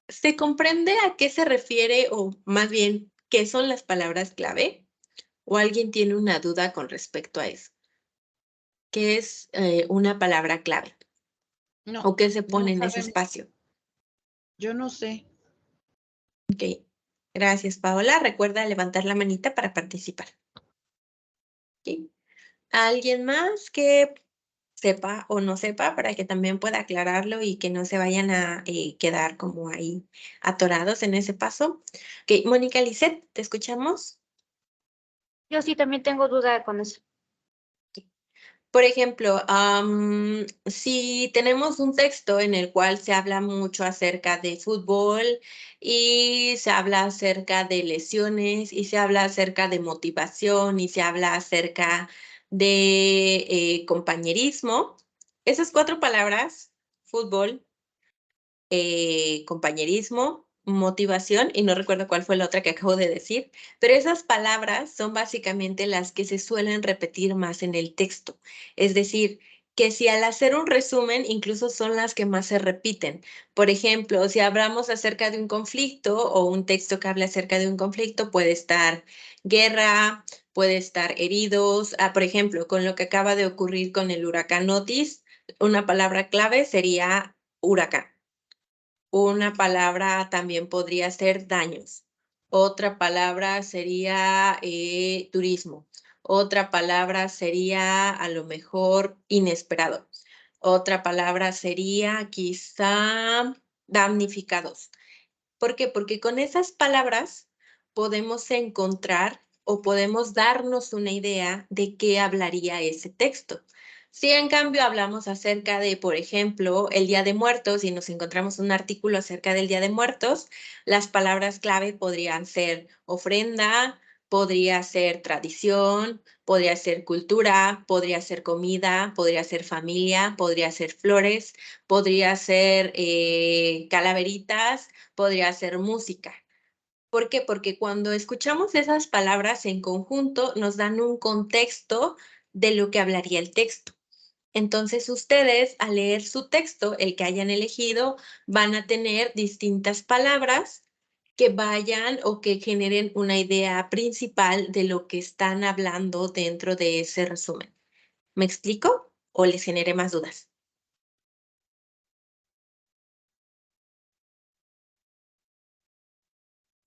¿Se comprende a qué se refiere o más bien qué son las palabras clave? ¿O alguien tiene una duda con respecto a eso? ¿Qué es una palabra clave? No, ¿O qué se no pone en ese sabemos. espacio? Yo no sé. Ok. Gracias, Paola. Recuerda levantar la manita para participar. Ok. ¿Alguien más que sepa o no sepa para que también pueda aclararlo y que no se vayan a quedar como ahí atorados en ese paso? Ok, Mónica Lisset, ¿te escuchamos? Yo sí también tengo duda con eso. Por ejemplo, si tenemos un texto en el cual se habla mucho acerca de fútbol y se habla acerca de lesiones y se habla acerca de motivación y se habla acerca de compañerismo, esas 4 palabras, fútbol, compañerismo, motivación, y no recuerdo cuál fue la otra que acabo de decir, pero esas palabras son básicamente las que se suelen repetir más en el texto. Es decir, que si al hacer un resumen, incluso son las que más se repiten. Por ejemplo, si hablamos acerca de un conflicto o un texto que habla acerca de un conflicto, puede estar guerra, puede estar heridos. Por ejemplo, con lo que acaba de ocurrir con el huracán Otis, una palabra clave sería huracán. Una palabra también podría ser daños. Otra palabra sería turismo. Otra palabra sería a lo mejor inesperado. Otra palabra sería quizá damnificados. ¿Por qué? Porque con esas palabras podemos encontrar o podemos darnos una idea de qué hablaría ese texto. Si en cambio hablamos acerca de, por ejemplo, el Día de Muertos y nos encontramos un artículo acerca del Día de Muertos, las palabras clave podrían ser ofrenda, podría ser tradición, podría ser cultura, podría ser comida, podría ser familia, podría ser flores, podría ser calaveritas, podría ser música. ¿Por qué? Porque cuando escuchamos esas palabras en conjunto nos dan un contexto de lo que hablaría el texto. Entonces ustedes al leer su texto, el que hayan elegido, van a tener distintas palabras que vayan o que generen una idea principal de lo que están hablando dentro de ese resumen. ¿Me explico? ¿O les generé más dudas?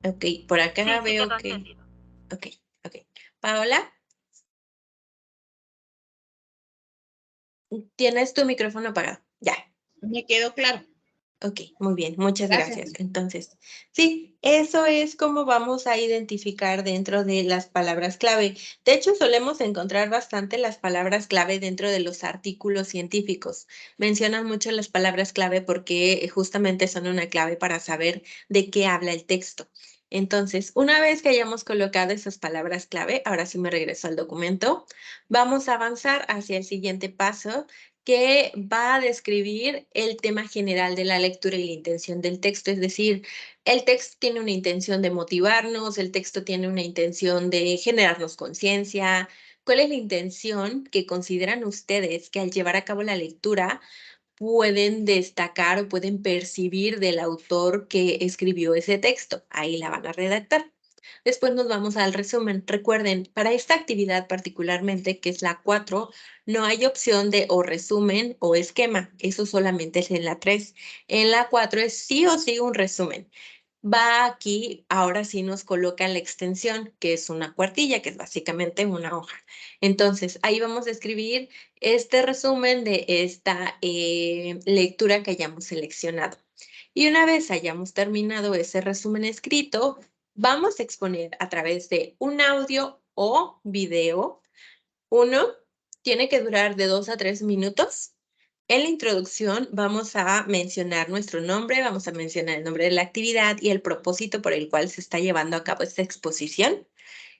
Ok, por acá Sí, sí veo quedó que... entendido. Ok, ok. Paola, tienes tu micrófono apagado. Ya. Me quedó claro. Ok, muy bien, muchas Gracias. gracias. Entonces, sí, eso es como vamos a identificar dentro de las palabras clave. De hecho, solemos encontrar bastante las palabras clave dentro de los artículos científicos. Mencionan mucho las palabras clave porque justamente son una clave para saber de qué habla el texto. Entonces, una vez que hayamos colocado esas palabras clave, ahora sí me regreso al documento, vamos a avanzar hacia el siguiente paso, que va a describir el tema general de la lectura y la intención del texto. Es decir, el texto tiene una intención de motivarnos, el texto tiene una intención de generarnos conciencia. ¿Cuál es la intención que consideran ustedes que al llevar a cabo la lectura pueden destacar o pueden percibir del autor que escribió ese texto? Ahí la van a redactar. Después nos vamos al resumen. Recuerden, para esta actividad particularmente, que es la 4, no hay opción de o resumen o esquema. Eso solamente es en la 3. En la 4 es sí o sí un resumen. Va aquí, ahora sí nos coloca la extensión, que es una cuartilla, que es básicamente una hoja. Entonces, ahí vamos a escribir este resumen de esta lectura que hayamos seleccionado. Y una vez hayamos terminado ese resumen escrito, vamos a exponer a través de un audio o video. Uno tiene que durar de 2 a 3 minutos. En la introducción vamos a mencionar nuestro nombre, vamos a mencionar el nombre de la actividad y el propósito por el cual se está llevando a cabo esta exposición.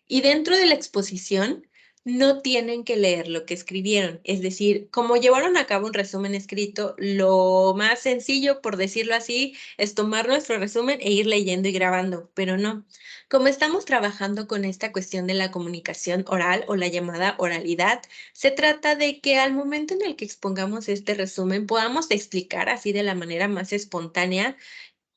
Y dentro de la exposición no tienen que leer lo que escribieron. Es decir, como llevaron a cabo un resumen escrito, lo más sencillo, por decirlo así, es tomar nuestro resumen e ir leyendo y grabando, pero no. Como estamos trabajando con esta cuestión de la comunicación oral o la llamada oralidad, se trata de que al momento en el que expongamos este resumen podamos explicar así de la manera más espontánea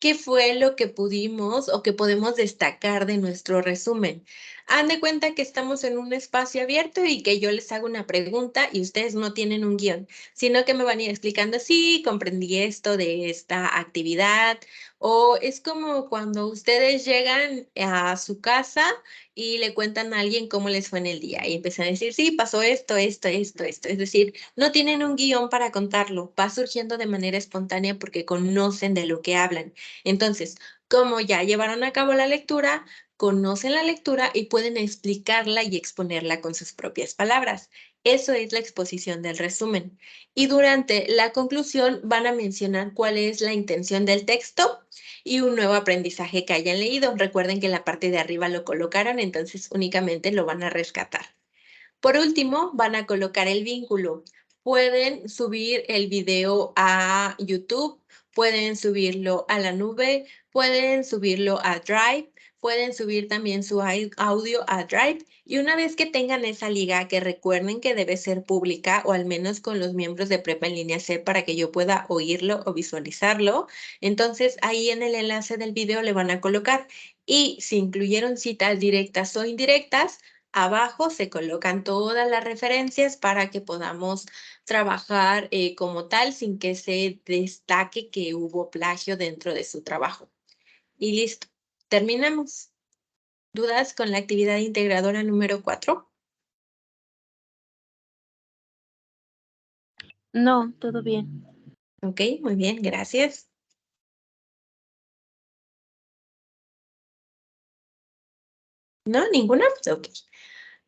qué fue lo que pudimos o que podemos destacar de nuestro resumen. Han de cuenta que estamos en un espacio abierto y que yo les hago una pregunta y ustedes no tienen un guión, sino que me van a ir explicando, sí, comprendí esto de esta actividad, o es como cuando ustedes llegan a su casa y le cuentan a alguien cómo les fue en el día y empiezan a decir, sí, pasó esto, esto, esto, esto. Es decir, no tienen un guión para contarlo, va surgiendo de manera espontánea porque conocen de lo que hablan. Entonces, como ya llevaron a cabo la lectura, conocen la lectura y pueden explicarla y exponerla con sus propias palabras. Eso es la exposición del resumen. Y durante la conclusión van a mencionar cuál es la intención del texto y un nuevo aprendizaje que hayan leído. Recuerden que en la parte de arriba lo colocaron, entonces únicamente lo van a rescatar. Por último, van a colocar el vínculo. Pueden subir el video a YouTube, pueden subirlo a la nube, pueden subirlo a Drive, pueden subir también su audio a Drive. Y una vez que tengan esa liga, que recuerden que debe ser pública o al menos con los miembros de Prepa en Línea C para que yo pueda oírlo o visualizarlo, entonces ahí en el enlace del video le van a colocar. Y si incluyeron citas directas o indirectas, abajo se colocan todas las referencias para que podamos trabajar como tal sin que se destaque que hubo plagio dentro de su trabajo. Y listo, terminamos. ¿Dudas con la actividad integradora número 4? No, todo bien. Ok, muy bien, gracias. ¿No? ¿Ninguna? Ok.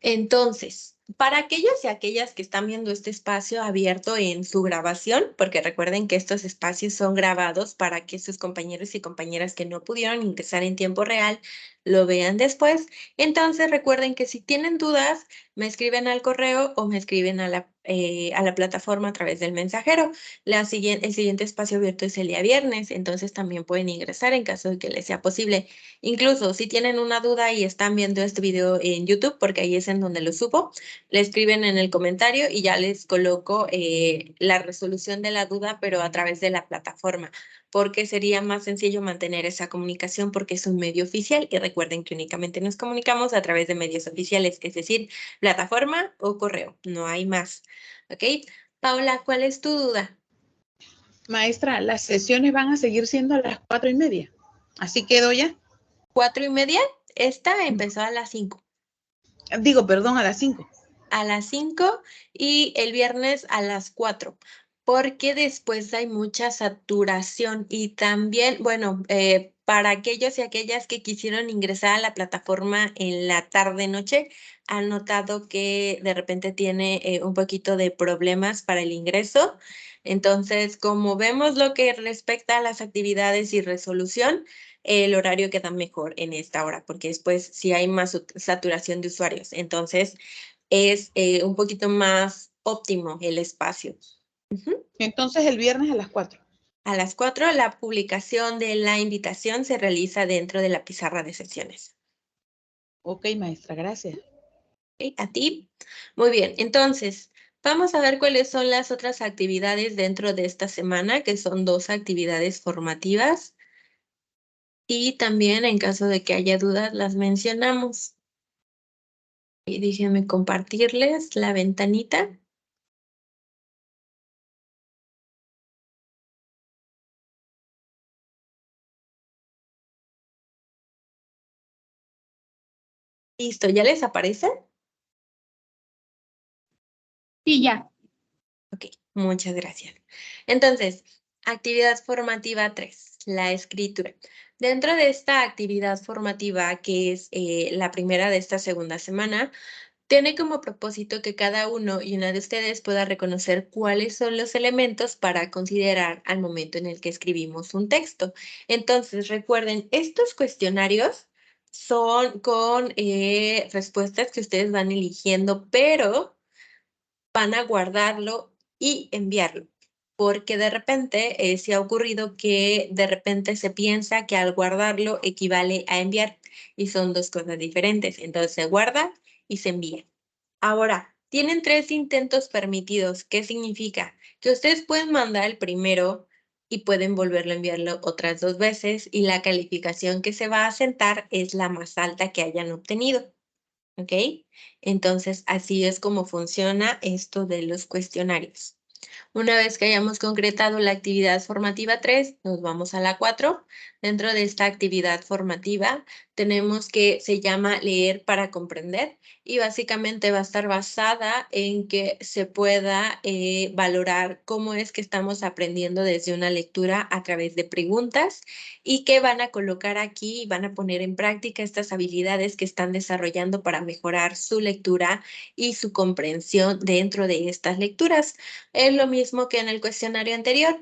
Entonces, para aquellos y aquellas que están viendo este espacio abierto en su grabación, porque recuerden que estos espacios son grabados para que sus compañeros y compañeras que no pudieron ingresar en tiempo real lo vean después. Entonces, recuerden que si tienen dudas, me escriben al correo o me escriben a la plataforma a través del mensajero. El siguiente espacio abierto es el día viernes, entonces también pueden ingresar en caso de que les sea posible. Incluso si tienen una duda y están viendo este video en YouTube, porque ahí es en donde lo subo, le escriben en el comentario y ya les coloco la resolución de la duda, pero a través de la plataforma, porque sería más sencillo mantener esa comunicación porque es un medio oficial y recuerden que únicamente nos comunicamos a través de medios oficiales, es decir, plataforma o correo, no hay más. ¿Ok? Paula, ¿cuál es tu duda? Maestra, las sesiones van a seguir siendo a las 4:30. ¿Así quedó ya? 4:30, esta empezó a las 5. Digo, perdón, a las 5. A las 5 y el viernes a las 4, porque después hay mucha saturación y también, bueno, para aquellos y aquellas que quisieron ingresar a la plataforma en la tarde-noche, han notado que de repente tiene un poquito de problemas para el ingreso. Entonces, como vemos lo que respecta a las actividades y resolución, el horario queda mejor en esta hora, porque después sí hay más saturación de usuarios. Entonces, es un poquito más óptimo el espacio. Entonces el viernes a las 4. A las 4, la publicación de la invitación se realiza dentro de la pizarra de sesiones. Ok, maestra, gracias. ¿Ok? A ti. Muy bien, entonces, vamos a ver cuáles son las otras actividades dentro de esta semana, que son 2 actividades formativas. Y también, en caso de que haya dudas, las mencionamos. Y déjenme compartirles la ventanita. Listo, ¿ya les aparece? Sí, ya. Ok, muchas gracias. Entonces, actividad formativa 3. la escritura. Dentro de esta actividad formativa, que es la primera de esta segunda semana, tiene como propósito que cada uno y una de ustedes pueda reconocer cuáles son los elementos para considerar al momento en el que escribimos un texto. Entonces, recuerden, estos cuestionarios son con respuestas que ustedes van eligiendo, pero van a guardarlo y enviarlo. Porque de repente se ha ocurrido que de repente se piensa que al guardarlo equivale a enviar y son dos cosas diferentes. Entonces se guarda y se envía. Ahora, tienen 3 intentos permitidos. ¿Qué significa? Que ustedes pueden mandar el primero y pueden volverlo a enviarlo otras 2 veces y la calificación que se va a asentar es la más alta que hayan obtenido. ¿Ok? Entonces, así es como funciona esto de los cuestionarios. Una vez que hayamos concretado la actividad formativa 3, nos vamos a la 4. Dentro de esta actividad formativa tenemos que se llama leer para comprender y básicamente va a estar basada en que se pueda valorar cómo es que estamos aprendiendo desde una lectura a través de preguntas y que van a colocar aquí y van a poner en práctica estas habilidades que están desarrollando para mejorar su lectura y su comprensión dentro de estas lecturas. Es lo mismo que en el cuestionario anterior.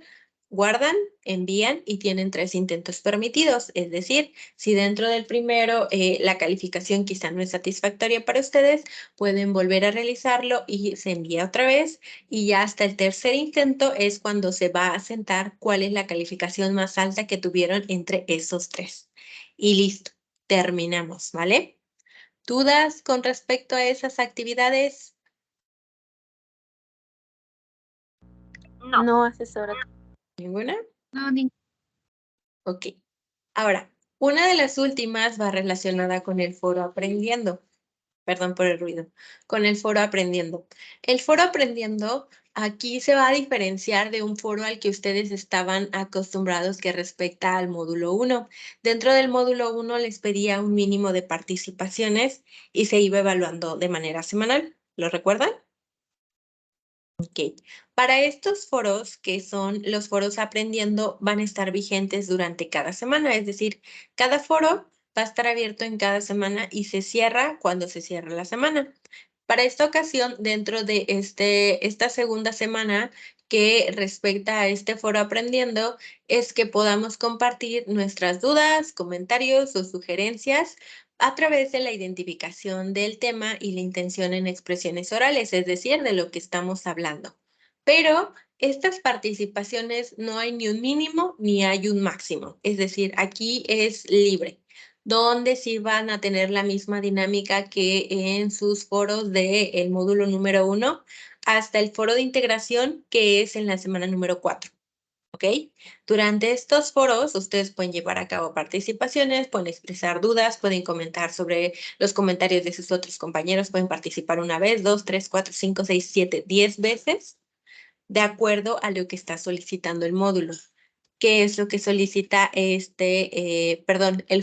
Guardan, envían y tienen 3 intentos permitidos. Es decir, si dentro del primero la calificación quizá no es satisfactoria para ustedes, pueden volver a realizarlo y se envía otra vez. Y ya hasta el tercer intento es cuando se va a asentar cuál es la calificación más alta que tuvieron entre esos 3. Y listo, terminamos, ¿vale? ¿Dudas con respecto a esas actividades? No. No, asesora. ¿Ninguna? No, Ok. Ahora, una de las últimas va relacionada con el foro aprendiendo. Perdón por el ruido. Con el foro aprendiendo. El foro aprendiendo aquí se va a diferenciar de un foro al que ustedes estaban acostumbrados que respecta al módulo 1. Dentro del módulo 1 les pedía un mínimo de participaciones y se iba evaluando de manera semanal. ¿Lo recuerdan? Ok. Para estos foros, que son los foros aprendiendo, van a estar vigentes durante cada semana, es decir, cada foro va a estar abierto en cada semana y se cierra cuando se cierra la semana. Para esta ocasión, dentro de esta segunda semana que respecta a este foro aprendiendo, es que podamos compartir nuestras dudas, comentarios o sugerencias a través de la identificación del tema y la intención en expresiones orales, es decir, de lo que estamos hablando. Pero estas participaciones no hay ni un mínimo ni hay un máximo, es decir, aquí es libre, donde sí van a tener la misma dinámica que en sus foros del módulo número 1 hasta el foro de integración, que es en la semana número 4. ¿Ok? Durante estos foros, ustedes pueden llevar a cabo participaciones, pueden expresar dudas, pueden comentar sobre los comentarios de sus otros compañeros, pueden participar 1 vez, 2, 3, 4, 5, 6, 7, 10 veces, de acuerdo a lo que está solicitando el módulo. ¿Qué es lo que solicita el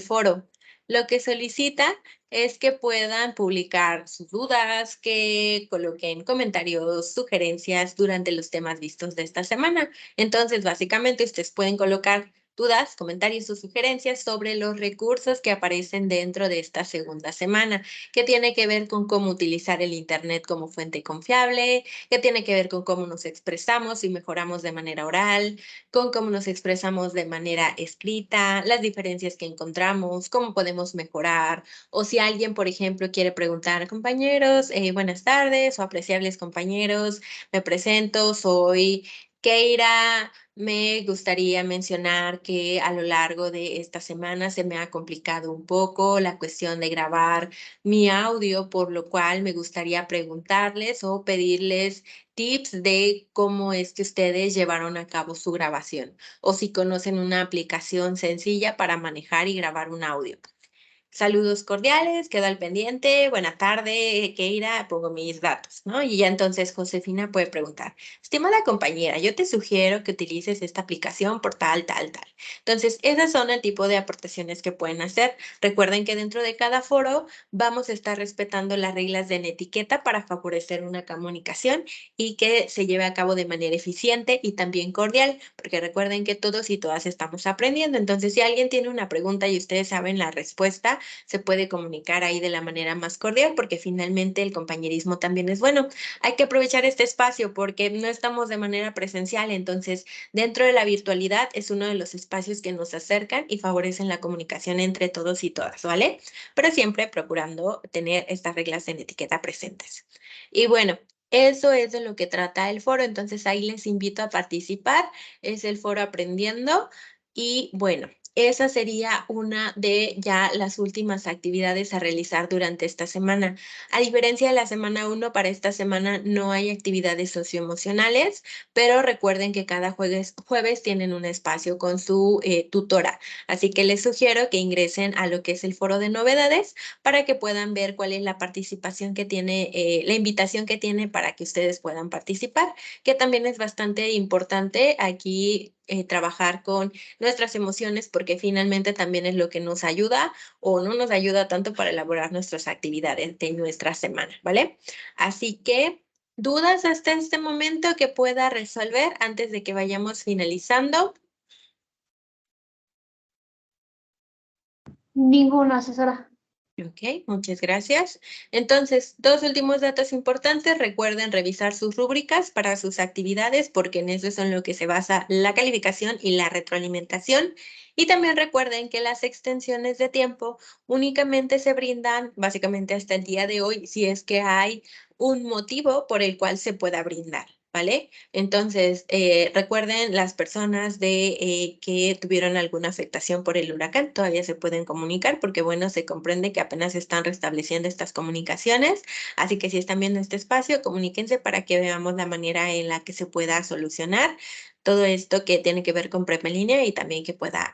foro? Lo que solicita es que puedan publicar sus dudas, que coloquen comentarios, sugerencias durante los temas vistos de esta semana. Entonces, básicamente, ustedes pueden colocar dudas, comentarios o sugerencias sobre los recursos que aparecen dentro de esta segunda semana, que tiene que ver con cómo utilizar el Internet como fuente confiable, que tiene que ver con cómo nos expresamos y mejoramos de manera oral, con cómo nos expresamos de manera escrita, las diferencias que encontramos, cómo podemos mejorar, o si alguien, por ejemplo, quiere preguntar, compañeros, buenas tardes o apreciables compañeros, me presento, soy Keira. Me gustaría mencionar que a lo largo de esta semana se me ha complicado un poco la cuestión de grabar mi audio, por lo cual me gustaría preguntarles o pedirles tips de cómo es que ustedes llevaron a cabo su grabación o si conocen una aplicación sencilla para manejar y grabar un audio. saludos cordiales, quedo al pendiente, buena tarde, Keira, pongo mis datos, ¿no? Y ya entonces Josefina puede preguntar, estimada compañera, yo te sugiero que utilices esta aplicación por tal, tal, tal. Entonces, esas son el tipo de aportaciones que pueden hacer. Recuerden que dentro de cada foro vamos a estar respetando las reglas de etiqueta para favorecer una comunicación y que se lleve a cabo de manera eficiente y también cordial, porque recuerden que todos y todas estamos aprendiendo. Entonces, si alguien tiene una pregunta y ustedes saben la respuesta, se puede comunicar ahí de la manera más cordial, porque finalmente el compañerismo también es bueno. Hay que aprovechar este espacio porque no estamos de manera presencial, entonces dentro de la virtualidad es uno de los espacios que nos acercan y favorecen la comunicación entre todos y todas, ¿vale? Pero siempre procurando tener estas reglas en etiqueta presentes. Y bueno, eso es de lo que trata el foro, entonces ahí les invito a participar. Es el foro Aprendiendo y bueno, esa sería una de ya las últimas actividades a realizar durante esta semana. A diferencia de la semana 1, para esta semana no hay actividades socioemocionales, pero recuerden que cada jueves tienen un espacio con su tutora. Así que les sugiero que ingresen a lo que es el foro de novedades para que puedan ver cuál es la participación que tiene, la invitación que tiene para que ustedes puedan participar, que también es bastante importante aquí trabajar con nuestras emociones porque finalmente también es lo que nos ayuda o no nos ayuda tanto para elaborar nuestras actividades de nuestra semana, ¿vale? Así que, ¿dudas hasta este momento que pueda resolver antes de que vayamos finalizando? Ninguna, asesora. Ok, muchas gracias. Entonces, dos últimos datos importantes. Recuerden revisar sus rúbricas para sus actividades porque en eso es en lo que se basa la calificación y la retroalimentación. Y también recuerden que las extensiones de tiempo únicamente se brindan básicamente hasta el día de hoy si es que hay un motivo por el cual se pueda brindar, ¿vale? Entonces, recuerden las personas que tuvieron alguna afectación por el huracán, todavía se pueden comunicar porque, bueno, se comprende que apenas están restableciendo estas comunicaciones. Así que si están viendo este espacio, comuníquense para que veamos la manera en la que se pueda solucionar todo esto que tiene que ver con PREP en línea y también que pueda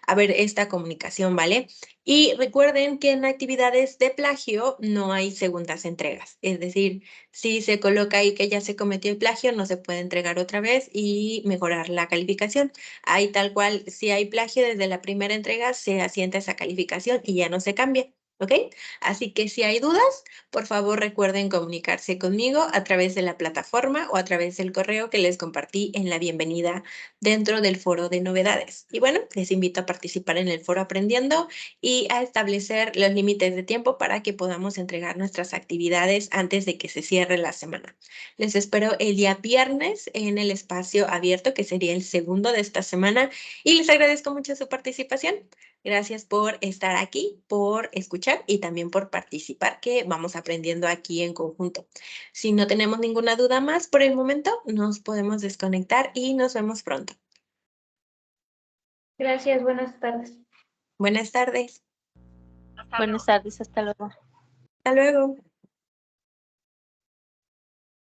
haber esta comunicación, ¿vale? Y recuerden que en actividades de plagio no hay segundas entregas, es decir, si se coloca ahí que ya se cometió el plagio, no se puede entregar otra vez y mejorar la calificación. Ahí tal cual, si hay plagio desde la primera entrega, se asienta esa calificación y ya no se cambia, ¿ok? Así que si hay dudas, por favor recuerden comunicarse conmigo a través de la plataforma o a través del correo que les compartí en la bienvenida dentro del foro de novedades. Y bueno, les invito a participar en el foro Aprendiendo y a establecer los límites de tiempo para que podamos entregar nuestras actividades antes de que se cierre la semana. Les espero el día viernes en el espacio abierto, que sería el segundo de esta semana, y les agradezco mucho su participación. Gracias por estar aquí, por escuchar y también por participar, que vamos aprendiendo aquí en conjunto. Si no tenemos ninguna duda más por el momento, nos podemos desconectar y nos vemos pronto. Gracias, buenas tardes. Buenas tardes. Hasta Buenas luego. tardes, hasta luego. Hasta luego.